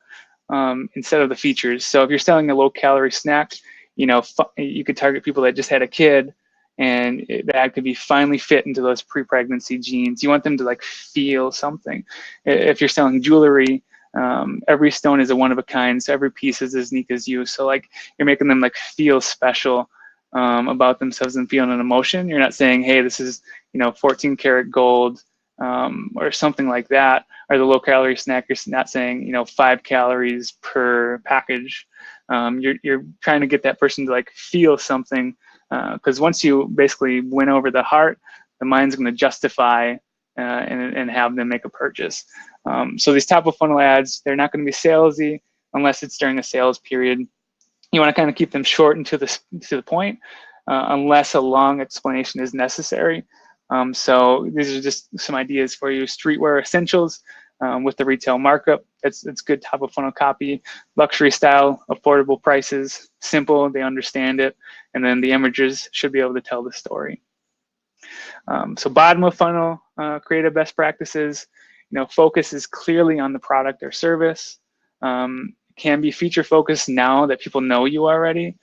A: instead of the features. So if you're selling a low calorie snack, you know, you could target people that just had a kid, and that could be finally fit into those pre-pregnancy genes. You want them to like feel something. If you're selling jewelry, every stone is a one of a kind, so every piece is as unique as you. So like you're making them like feel special about themselves and feeling an emotion. You're not saying, hey, this is, you know, 14 karat gold, or something like that. Or the low calorie snack, you're not saying, you know, 5 calories per package. You're trying to get that person to like feel something, because once you basically win over the heart, the mind's going to justify and have them make a purchase. So these top of funnel ads, they're not going to be salesy unless it's during a sales period. You want to kind of keep them short and to the point, unless a long explanation is necessary. So these are just some ideas for you. Streetwear essentials with the retail markup. It's good top of funnel copy. Luxury style, affordable prices, simple, they understand it. And then the images should be able to tell the story. So bottom of funnel, creative best practices. You know, focus is clearly on the product or service. Can be feature focused now that people know you already.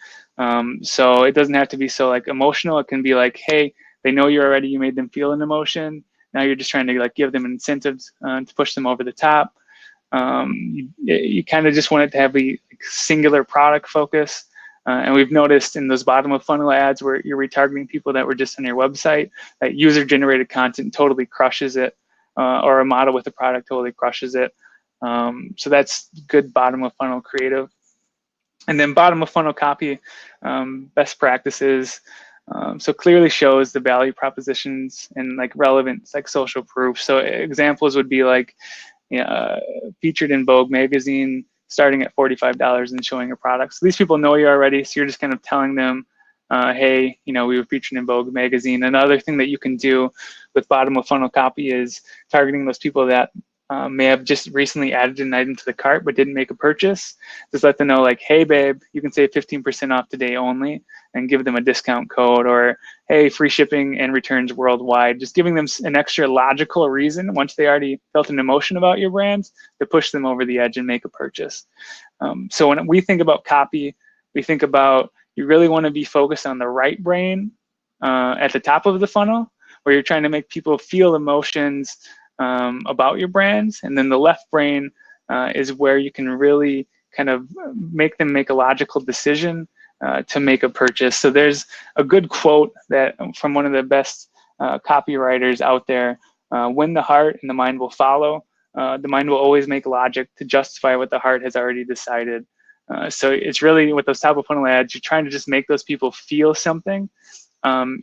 A: So it doesn't have to be so like emotional. It can be like, hey, they know you already, you made them feel an emotion. Now you're just trying to like give them incentives to push them over the top. You kind of just want it to have a singular product focus. And we've noticed in those bottom of funnel ads where you're retargeting people that were just on your website, that user generated content totally crushes it, or a model with a product totally crushes it. So that's good bottom of funnel creative. And then bottom of funnel copy, best practices. So clearly shows the value propositions and like relevance, like social proof. So examples would be like, featured in Vogue magazine, starting at $45 and showing your products. So these people know you already, so you're just kind of telling them, hey, you know, we were featured in Vogue magazine. Another thing that you can do with bottom of funnel copy is targeting those people that may have just recently added an item to the cart but didn't make a purchase. Just let them know like, hey babe, you can save 15% off today only, and give them a discount code, or hey, free shipping and returns worldwide. Just giving them an extra logical reason once they already felt an emotion about your brands to push them over the edge and make a purchase. So when we think about copy, we think about, you really want to be focused on the right brain at the top of the funnel, where you're trying to make people feel emotions about your brands. And then the left brain is where you can really kind of make them make a logical decision to make a purchase. So there's a good quote that from one of the best copywriters out there: when the heart and the mind will follow, the mind will always make logic to justify what the heart has already decided. So it's really, with those top of funnel ads, you're trying to just make those people feel something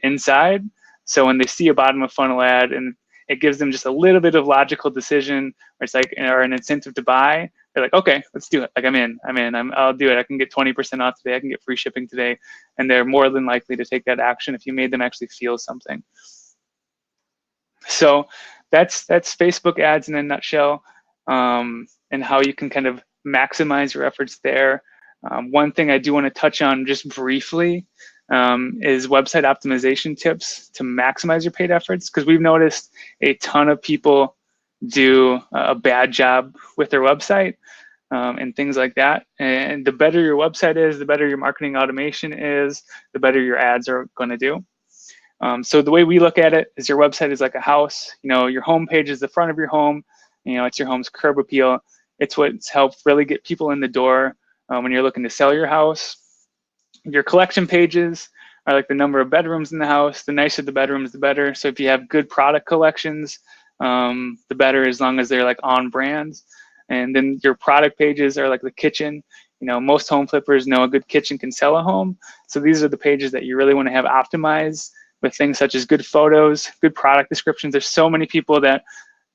A: inside. So when they see a bottom of funnel ad and it gives them just a little bit of logical decision, or it's like, or an incentive to buy, they're like, okay, let's do it. Like, I'll do it. I can get 20% off today. I can get free shipping today. And they're more than likely to take that action if you made them actually feel something. So that's Facebook ads in a nutshell, and how you can kind of maximize your efforts there. One thing I do want to touch on just briefly is website optimization tips to maximize your paid efforts, because we've noticed a ton of people do a bad job with their website and things like that. And the better your website is, the better your marketing automation is, the better your ads are going to do. So the way we look at it is, your website is like a house. You know, your home page is the front of your home. You know, it's your home's curb appeal. It's what's helped really get people in the door when you're looking to sell your house. Your collection pages are like the number of bedrooms in the house. The nicer the bedrooms, the better. So if you have good product collections, the better, as long as they're like on brands. And then your product pages are like the kitchen. You know, most home flippers know a good kitchen can sell a home. So these are the pages that you really want to have optimized with things such as good photos, good product descriptions. There's so many people that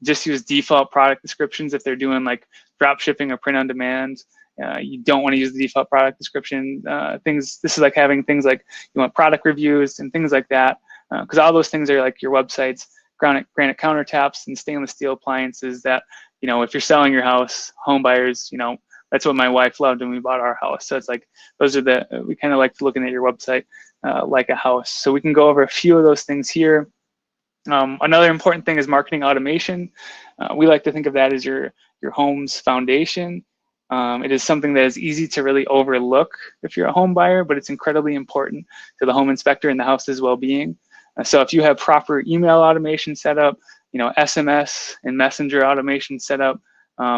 A: just use default product descriptions if they're doing like drop shipping or print on demand. You don't want to use the default product description. This is like having things like, you want product reviews and things like that. because all those things are like your website's granite countertops and stainless steel appliances that, you know, if you're selling your house, home buyers, you know, that's what my wife loved when we bought our house. So it's like, those are the, we kind of like looking at your website like a house. So we can go over a few of those things here. Another important thing is marketing automation. We like to think of that as your home's foundation. It is something that is easy to really overlook if you're a home buyer, but it's incredibly important to the home inspector and the house's well-being. So if you have proper email automation set up, you know, SMS and messenger automation set up,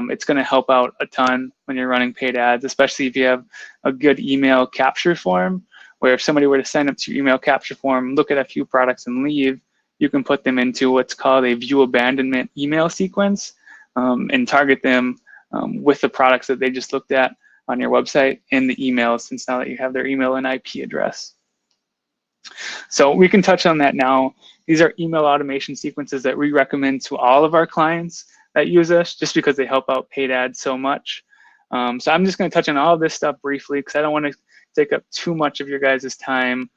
A: it's going to help out a ton when you're running paid ads, especially if you have a good email capture form, where if somebody were to sign up to your email capture form, look at a few products and leave, you can put them into what's called a view abandonment email sequence and target them with the products that they just looked at on your website in the emails, since now that you have their email and IP address. So we can touch on that now. These are email automation sequences that we recommend to all of our clients that use us, just because they help out paid ads so much. So I'm just going to touch on all of this stuff briefly because I don't want to take up too much of your guys' time.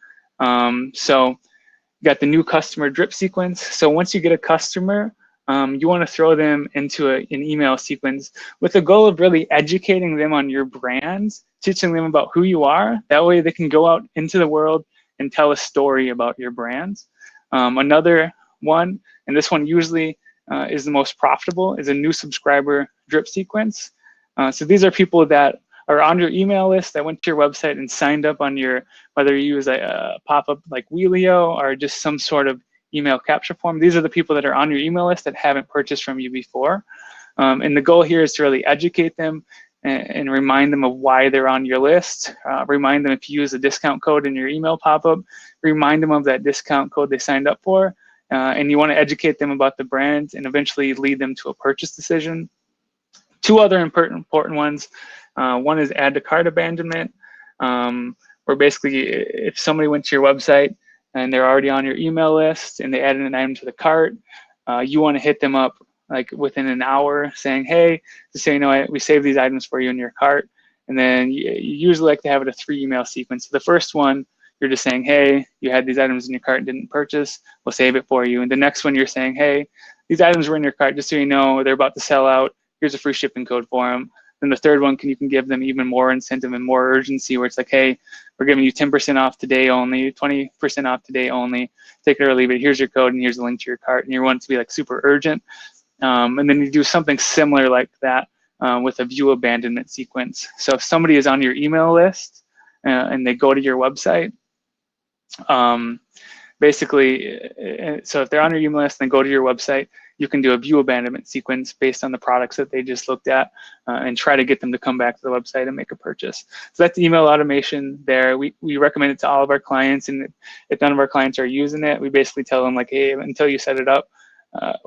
A: So you got the new customer drip sequence. So once you get a customer, you want to throw them into an email sequence with the goal of really educating them on your brands, teaching them about who you are. That way they can go out into the world and tell a story about your brands. Another one, and this one usually is the most profitable, is a new subscriber drip sequence. So these are people that are on your email list that went to your website and signed up on your, whether you use a pop-up like Wheelio or just some sort of email capture form. These are the people that are on your email list that haven't purchased from you before. And the goal here is to really educate them and remind them of why they're on your list. Remind them if you use a discount code in your email pop-up, remind them of that discount code they signed up for. And you want to educate them about the brand and eventually lead them to a purchase decision. Two other important ones. One is add to cart abandonment, where basically if somebody went to your website and they're already on your email list and they added an item to the cart, you want to hit them up like within an hour saying, hey, just so you know, we saved these items for you in your cart. And then you usually like to have it a 3 email sequence. So the first one, you're just saying, hey, you had these items in your cart and didn't purchase, we'll save it for you. And the next one you're saying, hey, these items were in your cart, just so you know, they're about to sell out, here's a free shipping code for them. Then the third one, you can give them even more incentive and more urgency, where it's like, hey, we're giving you 10% off today only, 20% off today only, take it or leave it, here's your code and here's the link to your cart. And you want it to be like super urgent. And then you do something similar like that with a view abandonment sequence. So if somebody is on your email list and they go to your website, basically, so if they're on your email list and they go to your website, you can do a view abandonment sequence based on the products that they just looked at and try to get them to come back to the website and make a purchase. So that's email automation there. We recommend it to all of our clients, and if none of our clients are using it, we basically tell them like, hey, until you set it up,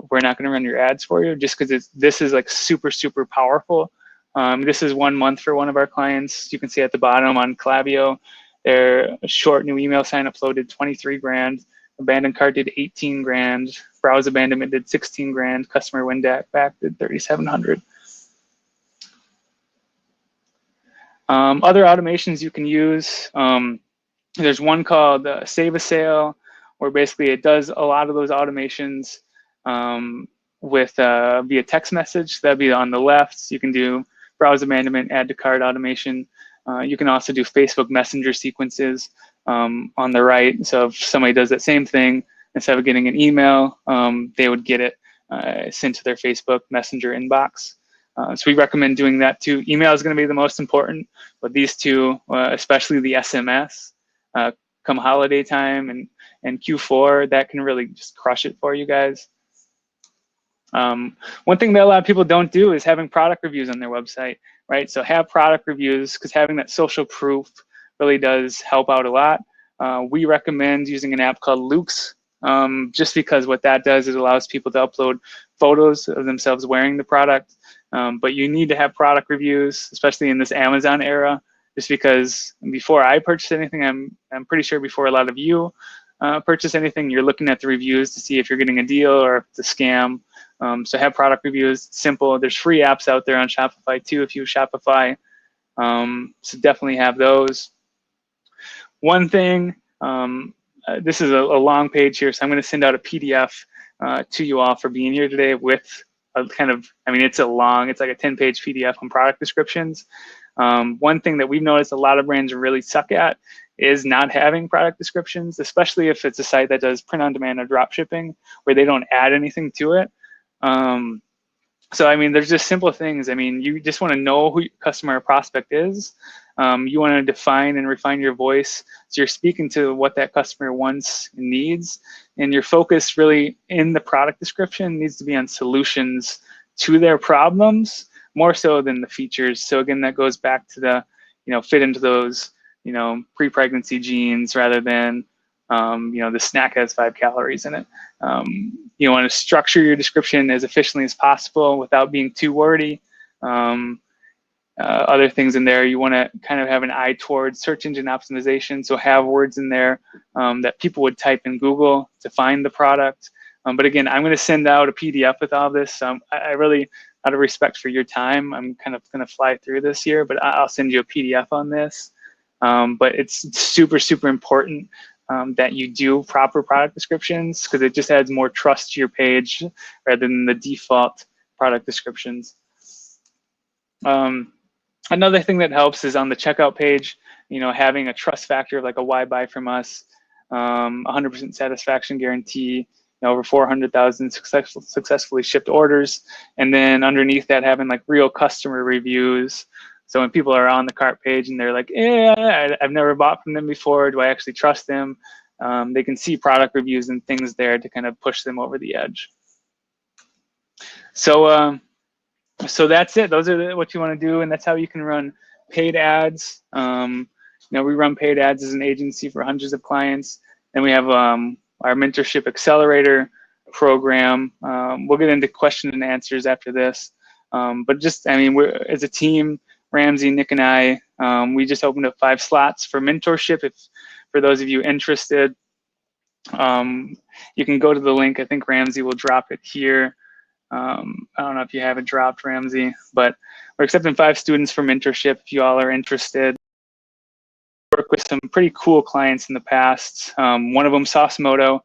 A: we're not going to run your ads for you, just because this is like super, super powerful. This is 1 month for one of our clients. You can see at the bottom on Klaviyo, their short new email sign up flow did 23 grand. Abandoned cart did 18 grand. Browse abandonment did 16 grand. Customer win back did 3,700. Other automations you can use. There's one called Save a Sale, where basically it does a lot of those automations with via text message. That'd be on the left. You can do browse abandonment, add to cart automation. You can also do Facebook Messenger sequences on the right. So if somebody does that same thing, instead of getting an email, they would get it sent to their Facebook Messenger inbox. So we recommend doing that too. Email is going to be the most important, but these two, especially the SMS, come holiday time and Q4, that can really just crush it for you guys. One thing that a lot of people don't do is having product reviews on their website, right? So have product reviews, because having that social proof really does help out a lot. We recommend using an app called Loox, just because what that does is it allows people to upload photos of themselves wearing the product. But you need to have product reviews, especially in this Amazon era, just because before I purchase anything, I'm pretty sure before a lot of you purchase anything, you're looking at the reviews to see if you're getting a deal or if it's a scam. So have product reviews. It's simple. There's free apps out there on Shopify too if you Shopify. So definitely have those. One thing this is a long page here, so I'm going to send out a PDF to you all for being here today with a kind of, I mean, it's like a 10-page PDF on product descriptions. One thing that we've noticed a lot of brands really suck at is not having product descriptions, especially if it's a site that does print on demand or drop shipping where they don't add anything to it. So, I mean, there's just simple things. I mean, you just want to know who your customer or prospect is. You want to define and refine your voice. So you're speaking to what that customer wants and needs. And your focus really in the product description needs to be on solutions to their problems more so than the features. So again, that goes back to the, fit into those, pre-pregnancy genes rather than, the snack has 5 calories in it. You want to structure your description as efficiently as possible without being too wordy. Other things in there, you want to kind of have an eye towards search engine optimization. So have words in there that people would type in Google to find the product. But again, I'm going to send out a PDF with all this. I really, out of respect for your time, I'm kind of going to fly through this here, but I'll send you a PDF on this. But it's super, super important that you do proper product descriptions because it just adds more trust to your page rather than the default product descriptions. Another thing that helps is on the checkout page, having a trust factor like a why buy from us, 100% satisfaction guarantee, over 400,000 successfully shipped orders. And then underneath that, having like real customer reviews. So when people are on the cart page and they're like, yeah, I've never bought from them before. Do I actually trust them? They can see product reviews and things there to kind of push them over the edge. So, so that's it. Those are what you want to do, and that's how you can run paid ads. We run paid ads as an agency for hundreds of clients. Then we have our mentorship accelerator program. We'll get into question and answers after this. But just, I mean, we're as a team, Ramsey, Nick, and I, we just opened up 5 slots for mentorship. If for those of you interested, you can go to the link. I think Ramsey will drop it here. I don't know if you have it dropped, Ramsey, but we're accepting 5 students for mentorship if you all are interested. Work with some pretty cool clients in the past. One of them, Saucemoto.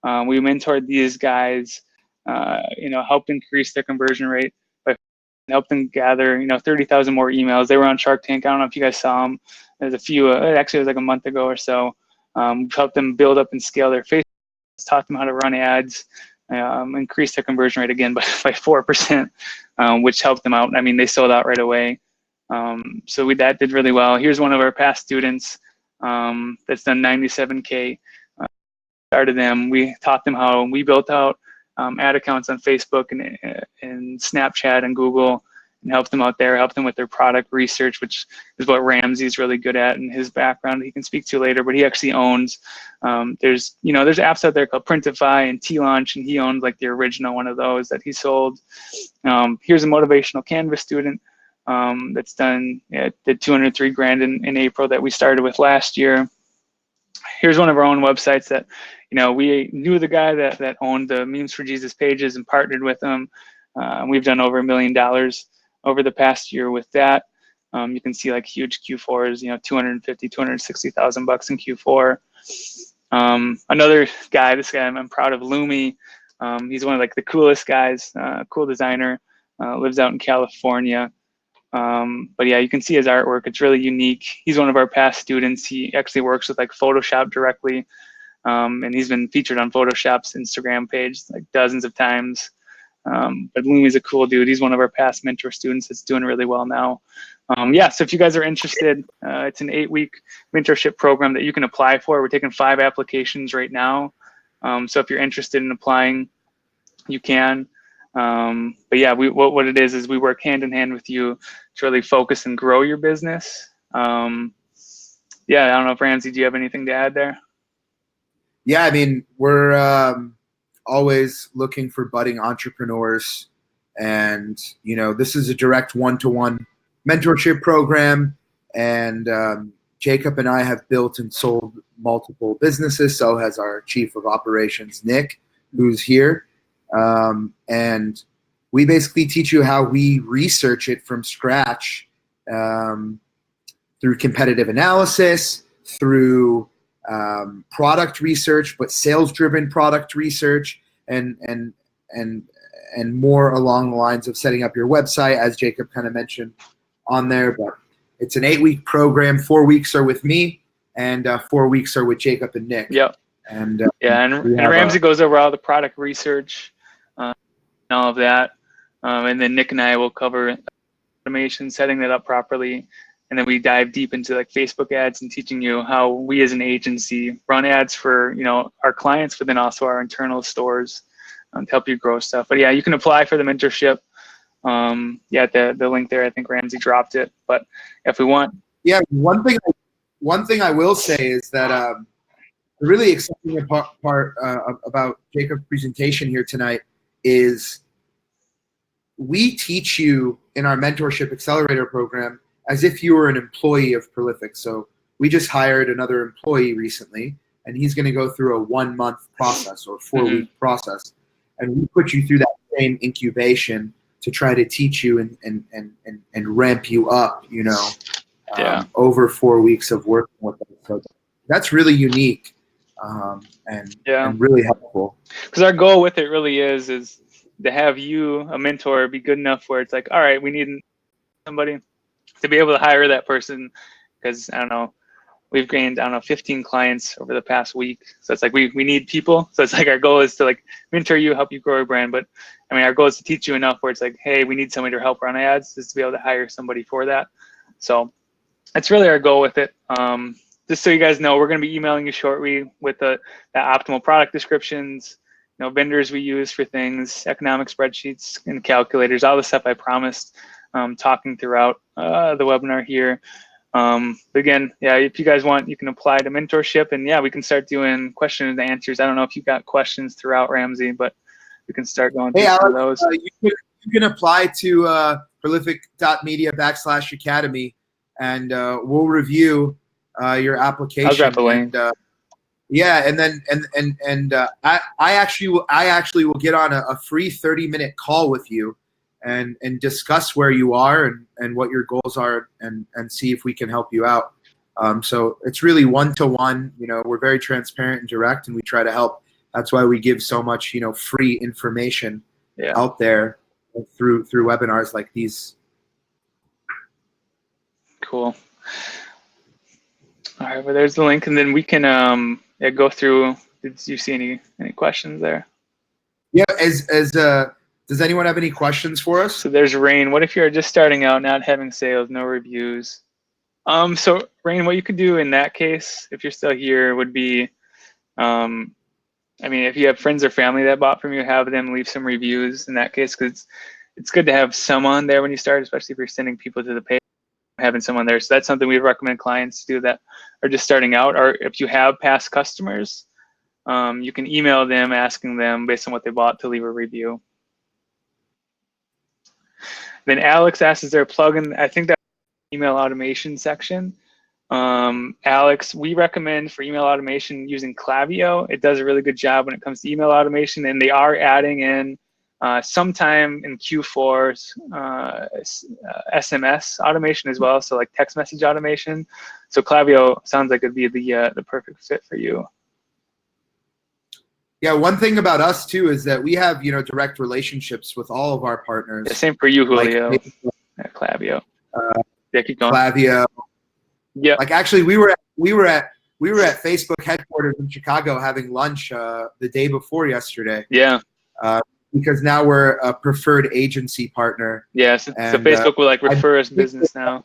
A: We mentored these guys, helped increase their conversion rate by helping them gather, 30,000 more emails. They were on Shark Tank. I don't know if you guys saw them. There's a few, actually it was like a month ago or so. Helped them build up and scale their Facebook, taught them how to run ads. Increased their conversion rate again by 4%, which helped them out. I mean, they sold out right away. So that did really well. Here's one of our past students that's done 97K. Started them. We taught them how we built out ad accounts on Facebook and Snapchat and Google, and helped them out there, helped them with their product research, which is what Ramsey's really good at in his background. He can speak to later, but he actually owns, there's apps out there called Printify and T-Launch, and he owns like the original one of those that he sold. Here's a motivational Canvas student that's done, did 203 grand in April that we started with last year. Here's one of our own websites that, we knew the guy that owned the Memes for Jesus pages and partnered with him. We've done over $1 million over the past year with that. You can see like huge Q4s, 250, 260,000 bucks in Q4. Another guy, this guy, I'm proud of, Lumi. He's one of like the coolest guys, cool designer, lives out in California. But yeah, you can see his artwork. It's really unique. He's one of our past students. He actually works with like Photoshop directly. And he's been featured on Photoshop's Instagram page like dozens of times. But Lumi's a cool dude. He's one of our past mentor students that's doing really well now. So if you guys are interested, it's an 8-week mentorship program that you can apply for. We're taking 5 applications right now. So if you're interested in applying, you can. But yeah, what it is we work hand in hand with you to really focus and grow your business. I don't know if Ramsey, do you have anything to add there?
B: Yeah, I mean, we're always looking for budding entrepreneurs, and this is a direct one-to-one mentorship program, and Jacob and I have built and sold multiple businesses. So has our chief of operations, Nick, who's here. And we basically teach you how we research it from scratch through competitive analysis, through product research, but sales-driven product research, and more along the lines of setting up your website, as Jacob kind of mentioned on there. But it's an 8-week program. 4 weeks are with me, and 4 weeks are with Jacob and Nick.
A: Yep.
B: And
A: and Ramsey goes over all the product research and all of that. And then Nick and I will cover automation, setting that up properly. And then we dive deep into like Facebook ads and teaching you how we as an agency run ads for, you know, our clients, but then also our internal stores to help you grow stuff. But yeah, you can apply for the mentorship. Yeah, the link there, I think Ramsey dropped it. But if we want.
B: Yeah, one thing I will say is that the really exciting part about Jacob's presentation here tonight is we teach you in our mentorship accelerator program as if you were an employee of Prolific. So we just hired another employee recently, and he's going to go through a 1-month process or 4-week process. And we put you through that same incubation to try to teach you and ramp you up, you know, over 4 weeks of working with them. So that's really unique and really helpful.
A: Because our goal with it really is to have you, a mentor, be good enough where it's like, all right, we need somebody to be able to hire that person. Because I don't know, we've gained, 15 clients over the past week. So it's like we need people. So it's like our goal is to like mentor you, help you grow your brand. But I mean, our goal is to teach you enough where it's like, hey, we need somebody to help run ads, just to be able to hire somebody for that. So that's really our goal with it. Just so you guys know, we're going to be emailing you shortly with the optimal product descriptions, you know, vendors we use for things, economic spreadsheets and calculators, all the stuff I promised talking throughout the webinar here. But again, yeah, if you guys want, you can apply to mentorship, and yeah, we can start doing questions and answers. I don't know if you've got questions throughout, Ramsey, but we can start going through some of those.
B: You can apply to prolific.media/academy, and we'll review your application.
A: I'll drop a link.
B: And then I actually will get on a free 30-minute call with you and discuss where you are and what your goals are and see if we can help you out. So it's really one-to-one. You know, we're very transparent and direct, and we try to help. That's why we give so much, you know, free information out there through webinars like these.
A: Cool. All right, well, there's the link, and then we can go through. Did you see any questions there?
B: Yeah, does anyone have any questions for us?
A: So there's Rain. What if you're just starting out, not having sales, no reviews? So Rain, what you could do in that case, if you're still here, would be, I mean, if you have friends or family that bought from you, have them leave some reviews in that case, because it's good to have someone there when you start, especially if you're sending people to the page. Having someone there. So that's something we recommend clients do that are just starting out. Or if you have past customers, you can email them asking them based on what they bought to leave a review. Then Alex asks, is there a plugin? I think that's the email automation section. Alex, we recommend for email automation using Klaviyo. It does a really good job when it comes to email automation, and they are adding in sometime in Q4 SMS automation as well, so like text message automation. So Klaviyo sounds like it'd be the perfect fit for you.
B: Yeah, one thing about us too is that we have, you know, direct relationships with all of our partners.
A: Yeah, same for you, Julio. Like, Klaviyo. Yeah, keep going.
B: Klaviyo.
A: Yeah.
B: Like actually, we were at Facebook headquarters in Chicago having lunch the day before yesterday.
A: Yeah.
B: Because now we're a preferred agency partner.
A: Yeah, so Facebook will like refer us business now.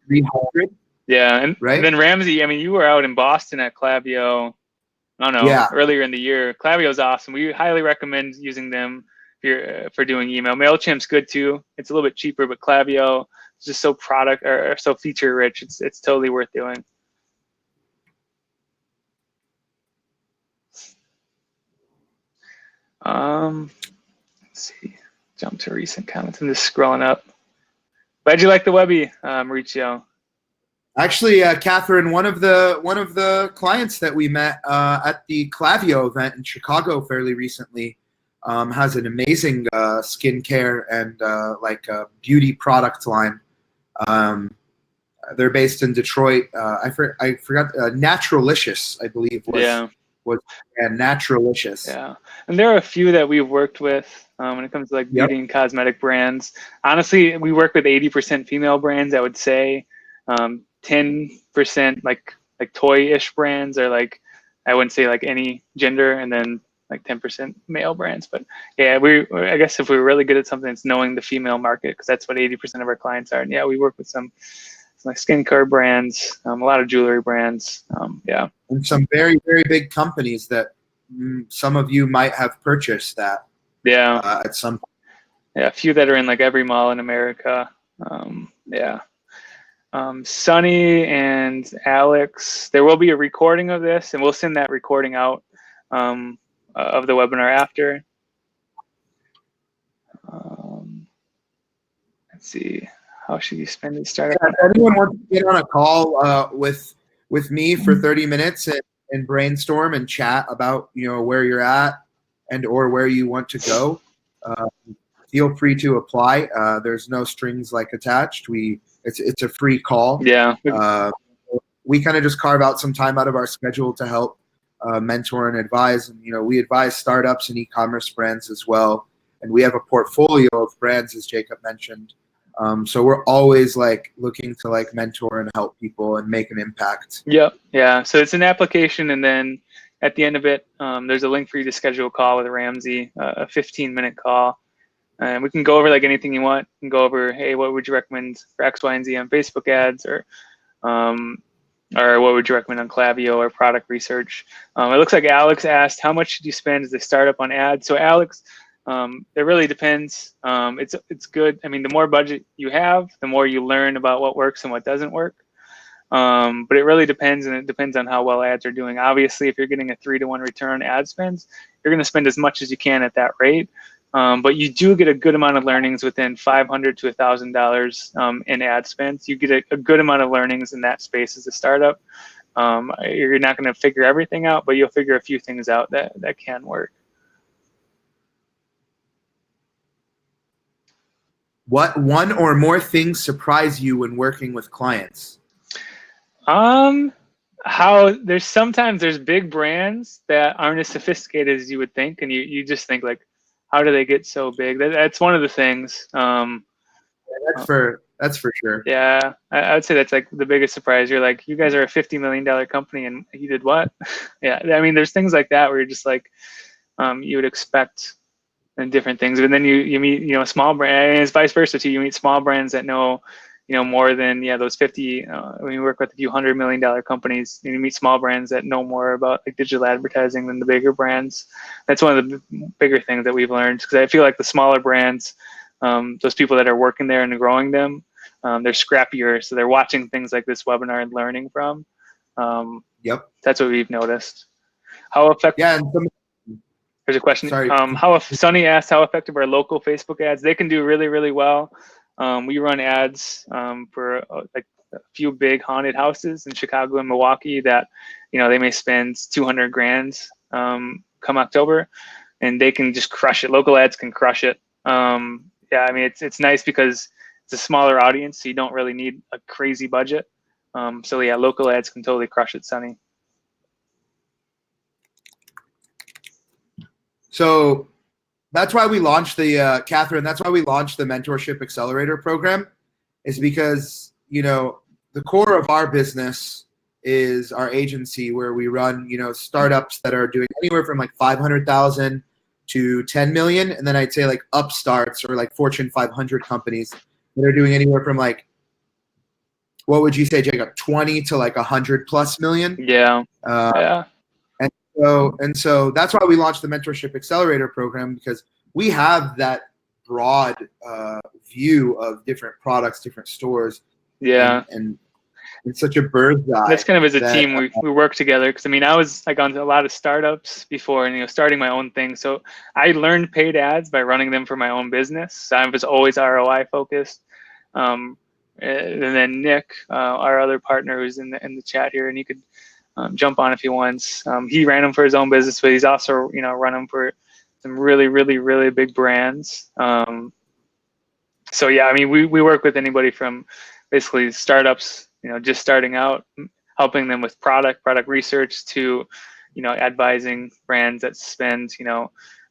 B: 300.
A: Yeah, and
B: right?
A: then Ramsey, I mean, you were out in Boston at Klaviyo, I don't know, earlier in the year. Klaviyo's awesome. We highly recommend using them for doing email. MailChimp's good too. It's a little bit cheaper, but Klaviyo is just so product or so feature rich. It's totally worth doing. Let's see, jump to recent comments. I'm just scrolling up. Glad you like the Webby, Mauricio.
B: Actually, Catherine, one of the clients that we met at the Klaviyo event in Chicago fairly recently has an amazing skincare and beauty product line. they're based in Detroit. I forgot. Naturalicious, I believe,
A: Yeah.
B: was and Naturalicious.
A: Yeah. And there are a few that we've worked with when it comes to like
B: Yep.
A: beauty and cosmetic brands. Honestly, we work with 80% female brands, I would say. 10% like toy-ish brands, or like I wouldn't say like any gender, and then like 10% male brands. But yeah, I guess if we're really good at something, it's knowing the female market, because that's what 80% of our clients are. And yeah, we work with some like skincare brands, a lot of jewelry brands. Yeah.
B: And some very, very big companies that some of you might have purchased that
A: Yeah.
B: at some point.
A: Yeah, a few that are in like every mall in America. Yeah. Sunny and Alex, there will be a recording of this, and we'll send that recording out of the webinar after. Let's see. How should you spend these startup?
B: Yeah, if anyone wants to get on a call with me for 30 minutes and brainstorm and chat about where you're at and or where you want to go, feel free to apply. There's no strings attached. It's a free call.
A: Yeah.
B: We kind of just carve out some time out of our schedule to help mentor and advise. And we advise startups and e-commerce brands as well. And we have a portfolio of brands, as Jacob mentioned. So we're always looking to mentor and help people and make an impact.
A: Yep. Yeah. So it's an application, and then at the end of it, there's a link for you to schedule a call with Ramsey, a 15-minute call. And we can go over anything you want. We can go over, hey, what would you recommend for X, Y, and Z on Facebook ads, or what would you recommend on Klaviyo or product research? It looks like Alex asked, how much should you spend as a startup on ads? So Alex, it really depends. It's good. I mean, the more budget you have, the more you learn about what works and what doesn't work. But it really depends, and it depends on how well ads are doing. Obviously, if you're getting a 3-to-1 return ad spends, you're going to spend as much as you can at that rate. But you do get a good amount of learnings within $500 to $1,000 in ad spends. You get a good amount of learnings in that space as a startup. You're not going to figure everything out, but you'll figure a few things out that can work.
B: What one or more things surprise you when working with clients?
A: Sometimes there's big brands that aren't as sophisticated as you would think, and you just think how do they get so big? That's one of the things.
B: That's for sure.
A: Yeah, I would say that's the biggest surprise. You're you guys are a $50 million company, and you did what? Yeah, I mean, there's things like that where you're just you would expect and different things, but then you meet small brands, and it's vice versa too. You meet small brands that know more than those 50. When you work with a few $100 million companies, you meet small brands that know more about digital advertising than the bigger brands. That's one of the bigger things that we've learned, because I feel like the smaller brands, those people that are working there and growing them, they're scrappier, so they're watching things like this webinar and learning from.
B: Yep.
A: That's what we've noticed. How effective?
B: Yeah.
A: There's a question.
B: Sorry.
A: Sunny asked, how effective are local Facebook ads? They can do really, really well. We run ads for a few big haunted houses in Chicago and Milwaukee that, they may spend $200,000 come October, and they can just crush it. Local ads can crush it. Yeah, I mean, it's nice because it's a smaller audience, so you don't really need a crazy budget. So yeah, local ads can totally crush it, Sunny.
B: So that's why we launched the Catherine. That's why we launched the Mentorship Accelerator program, is because the core of our business is our agency, where we run startups that are doing anywhere from 500,000 to 10 million, and then I'd say upstarts or Fortune 500 companies that are doing anywhere from what would you say, Jacob, 20 to 100+ million?
A: Yeah. Yeah.
B: So that's why we launched the Mentorship Accelerator program, because we have that broad view of different products, different stores.
A: Yeah.
B: And it's such a bird's eye.
A: That's kind of as a team we work together, because I mean, I was on a lot of startups before, and starting my own thing. So I learned paid ads by running them for my own business. So I was always ROI focused. And then Nick, our other partner, who's in the chat here, and he could jump on if he wants. He ran them for his own business, but he's also run them for some really, really, really big brands. So yeah, I mean, we work with anybody from basically startups, just starting out, helping them with product research to, advising brands that spend,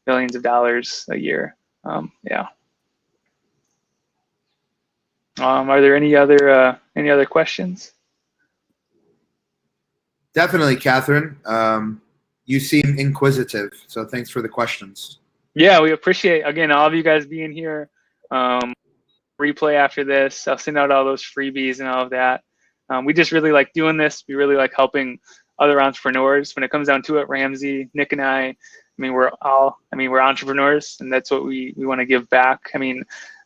A: millions of dollars a year. Yeah. Are there any other questions?
B: Definitely, Catherine. You seem inquisitive, so thanks for the questions.
A: Yeah, we appreciate, again, all of you guys being here. Replay after this. I'll send out all those freebies and all of that. We just really like doing this. We really like helping other entrepreneurs. When it comes down to it, Ramsey, Nick, and I we're entrepreneurs, and that's what we want to give back. I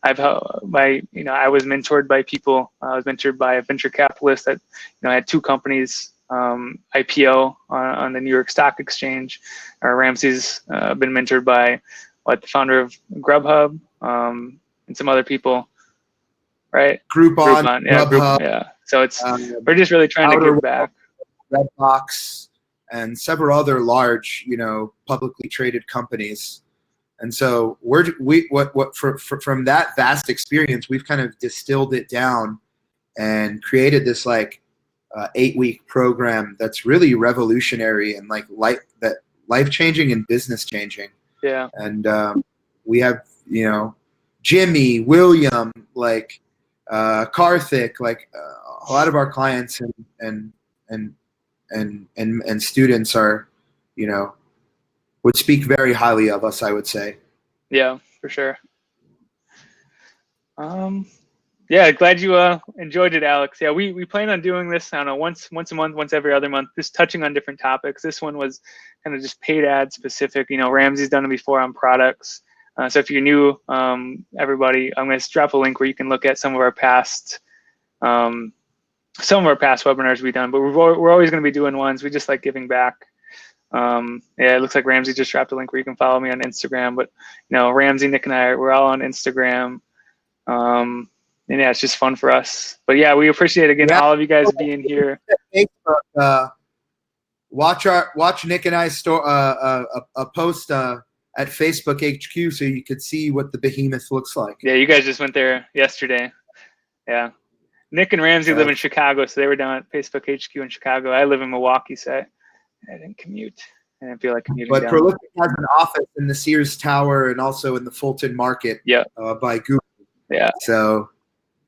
A: was mentored by people. I was mentored by a venture capitalist that, had two companies IPO on the New York Stock Exchange. Ramsey's been mentored by the founder of Grubhub and some other people, right?
B: Groupon,
A: yeah,
B: Grubhub,
A: yeah. So we're just really trying to give back.
B: Redbox, and several other large, publicly traded companies. And so from that vast experience, we've kind of distilled it down and created this 8-week program that's really revolutionary and life-changing and business-changing.
A: Yeah.
B: And we have, Jimmy, William, Karthik, a lot of our clients and students are, would speak very highly of us, I would say.
A: Yeah, for sure. Yeah, glad you enjoyed it, Alex. Yeah, we plan on doing this, I don't know, once a month, once every other month, just touching on different topics. This one was kind of just paid ad specific. Ramsey's done it before on products. So if you're new, everybody, I'm going to drop a link where you can look at some of our past webinars we've done, but we're always going to be doing ones. We just like giving back. Yeah, it looks like Ramsey just dropped a link where you can follow me on Instagram, but Ramsey, Nick, and we're all on Instagram. And yeah, it's just fun for us. But yeah, we appreciate again all of you guys being here.
B: Watch Nick and I a post at Facebook HQ so you could see what the behemoth looks like.
A: Yeah, you guys just went there yesterday. Yeah. Nick and Ramsey live in Chicago, so they were down at Facebook HQ in Chicago. I live in Milwaukee, so I didn't commute. I didn't feel like commuting
B: But
A: down.
B: Prolific has an office in the Sears Tower and also in the Fulton Market by Google.
A: Yeah.
B: So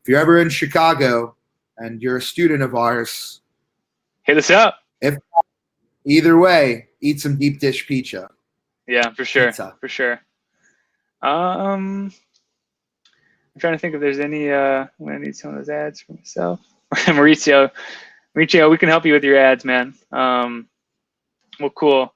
B: if you're ever in Chicago and you're a student of ours,
A: hit us up.
B: If either way, eat some deep dish pizza.
A: Yeah, for sure.
B: Pizza.
A: For sure. I'm trying to think if there's any I'm gonna need some of those ads for myself. Mauricio, we can help you with your ads, man. Well, cool.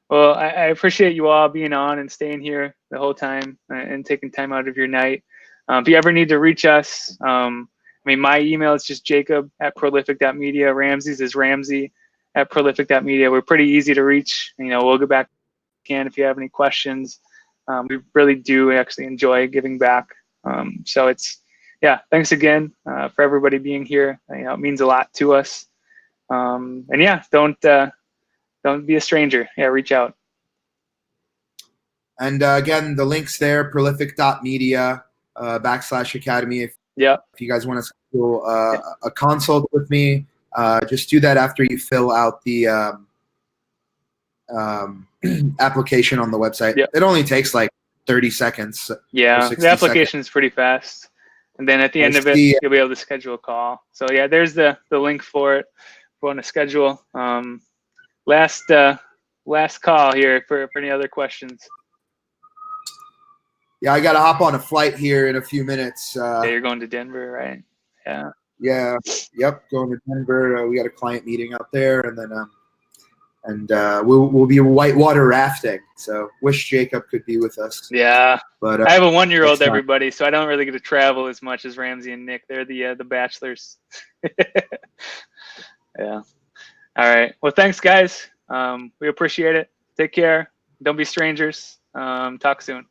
A: Well, I appreciate you all being on and staying here the whole time and taking time out of your night. If you ever need to reach us, my email is just jacob@prolific.media. Ramsey's is ramsey@prolific.media. We're pretty easy to reach. We'll get back if you have any questions. We really do actually enjoy giving back. So thanks again for everybody being here. It means a lot to us. And yeah, don't be a stranger. Yeah, reach out.
B: And again, the link's there, prolific.media /academy. If you guys want to schedule a consult with me, just do that after you fill out the application on the website.
A: Yep.
B: It only takes 30 seconds.
A: Yeah, the application is pretty fast. And then at the end of it, you'll be able to schedule a call. So yeah, there's the link for it. If you want to schedule. Last call here for any other questions.
B: Yeah, I got to hop on a flight here in a few minutes.
A: Yeah, you're going to Denver, right? Yeah.
B: Yeah. Yep. Going to Denver. We got a client meeting out there, and then we'll be whitewater rafting. So wish Jacob could be with us.
A: Yeah.
B: But
A: I have a 1-year-old, everybody, so I don't really get to travel as much as Ramsey and Nick. They're the bachelors. Yeah. All right. Well, thanks, guys. We appreciate it. Take care. Don't be strangers. Talk soon.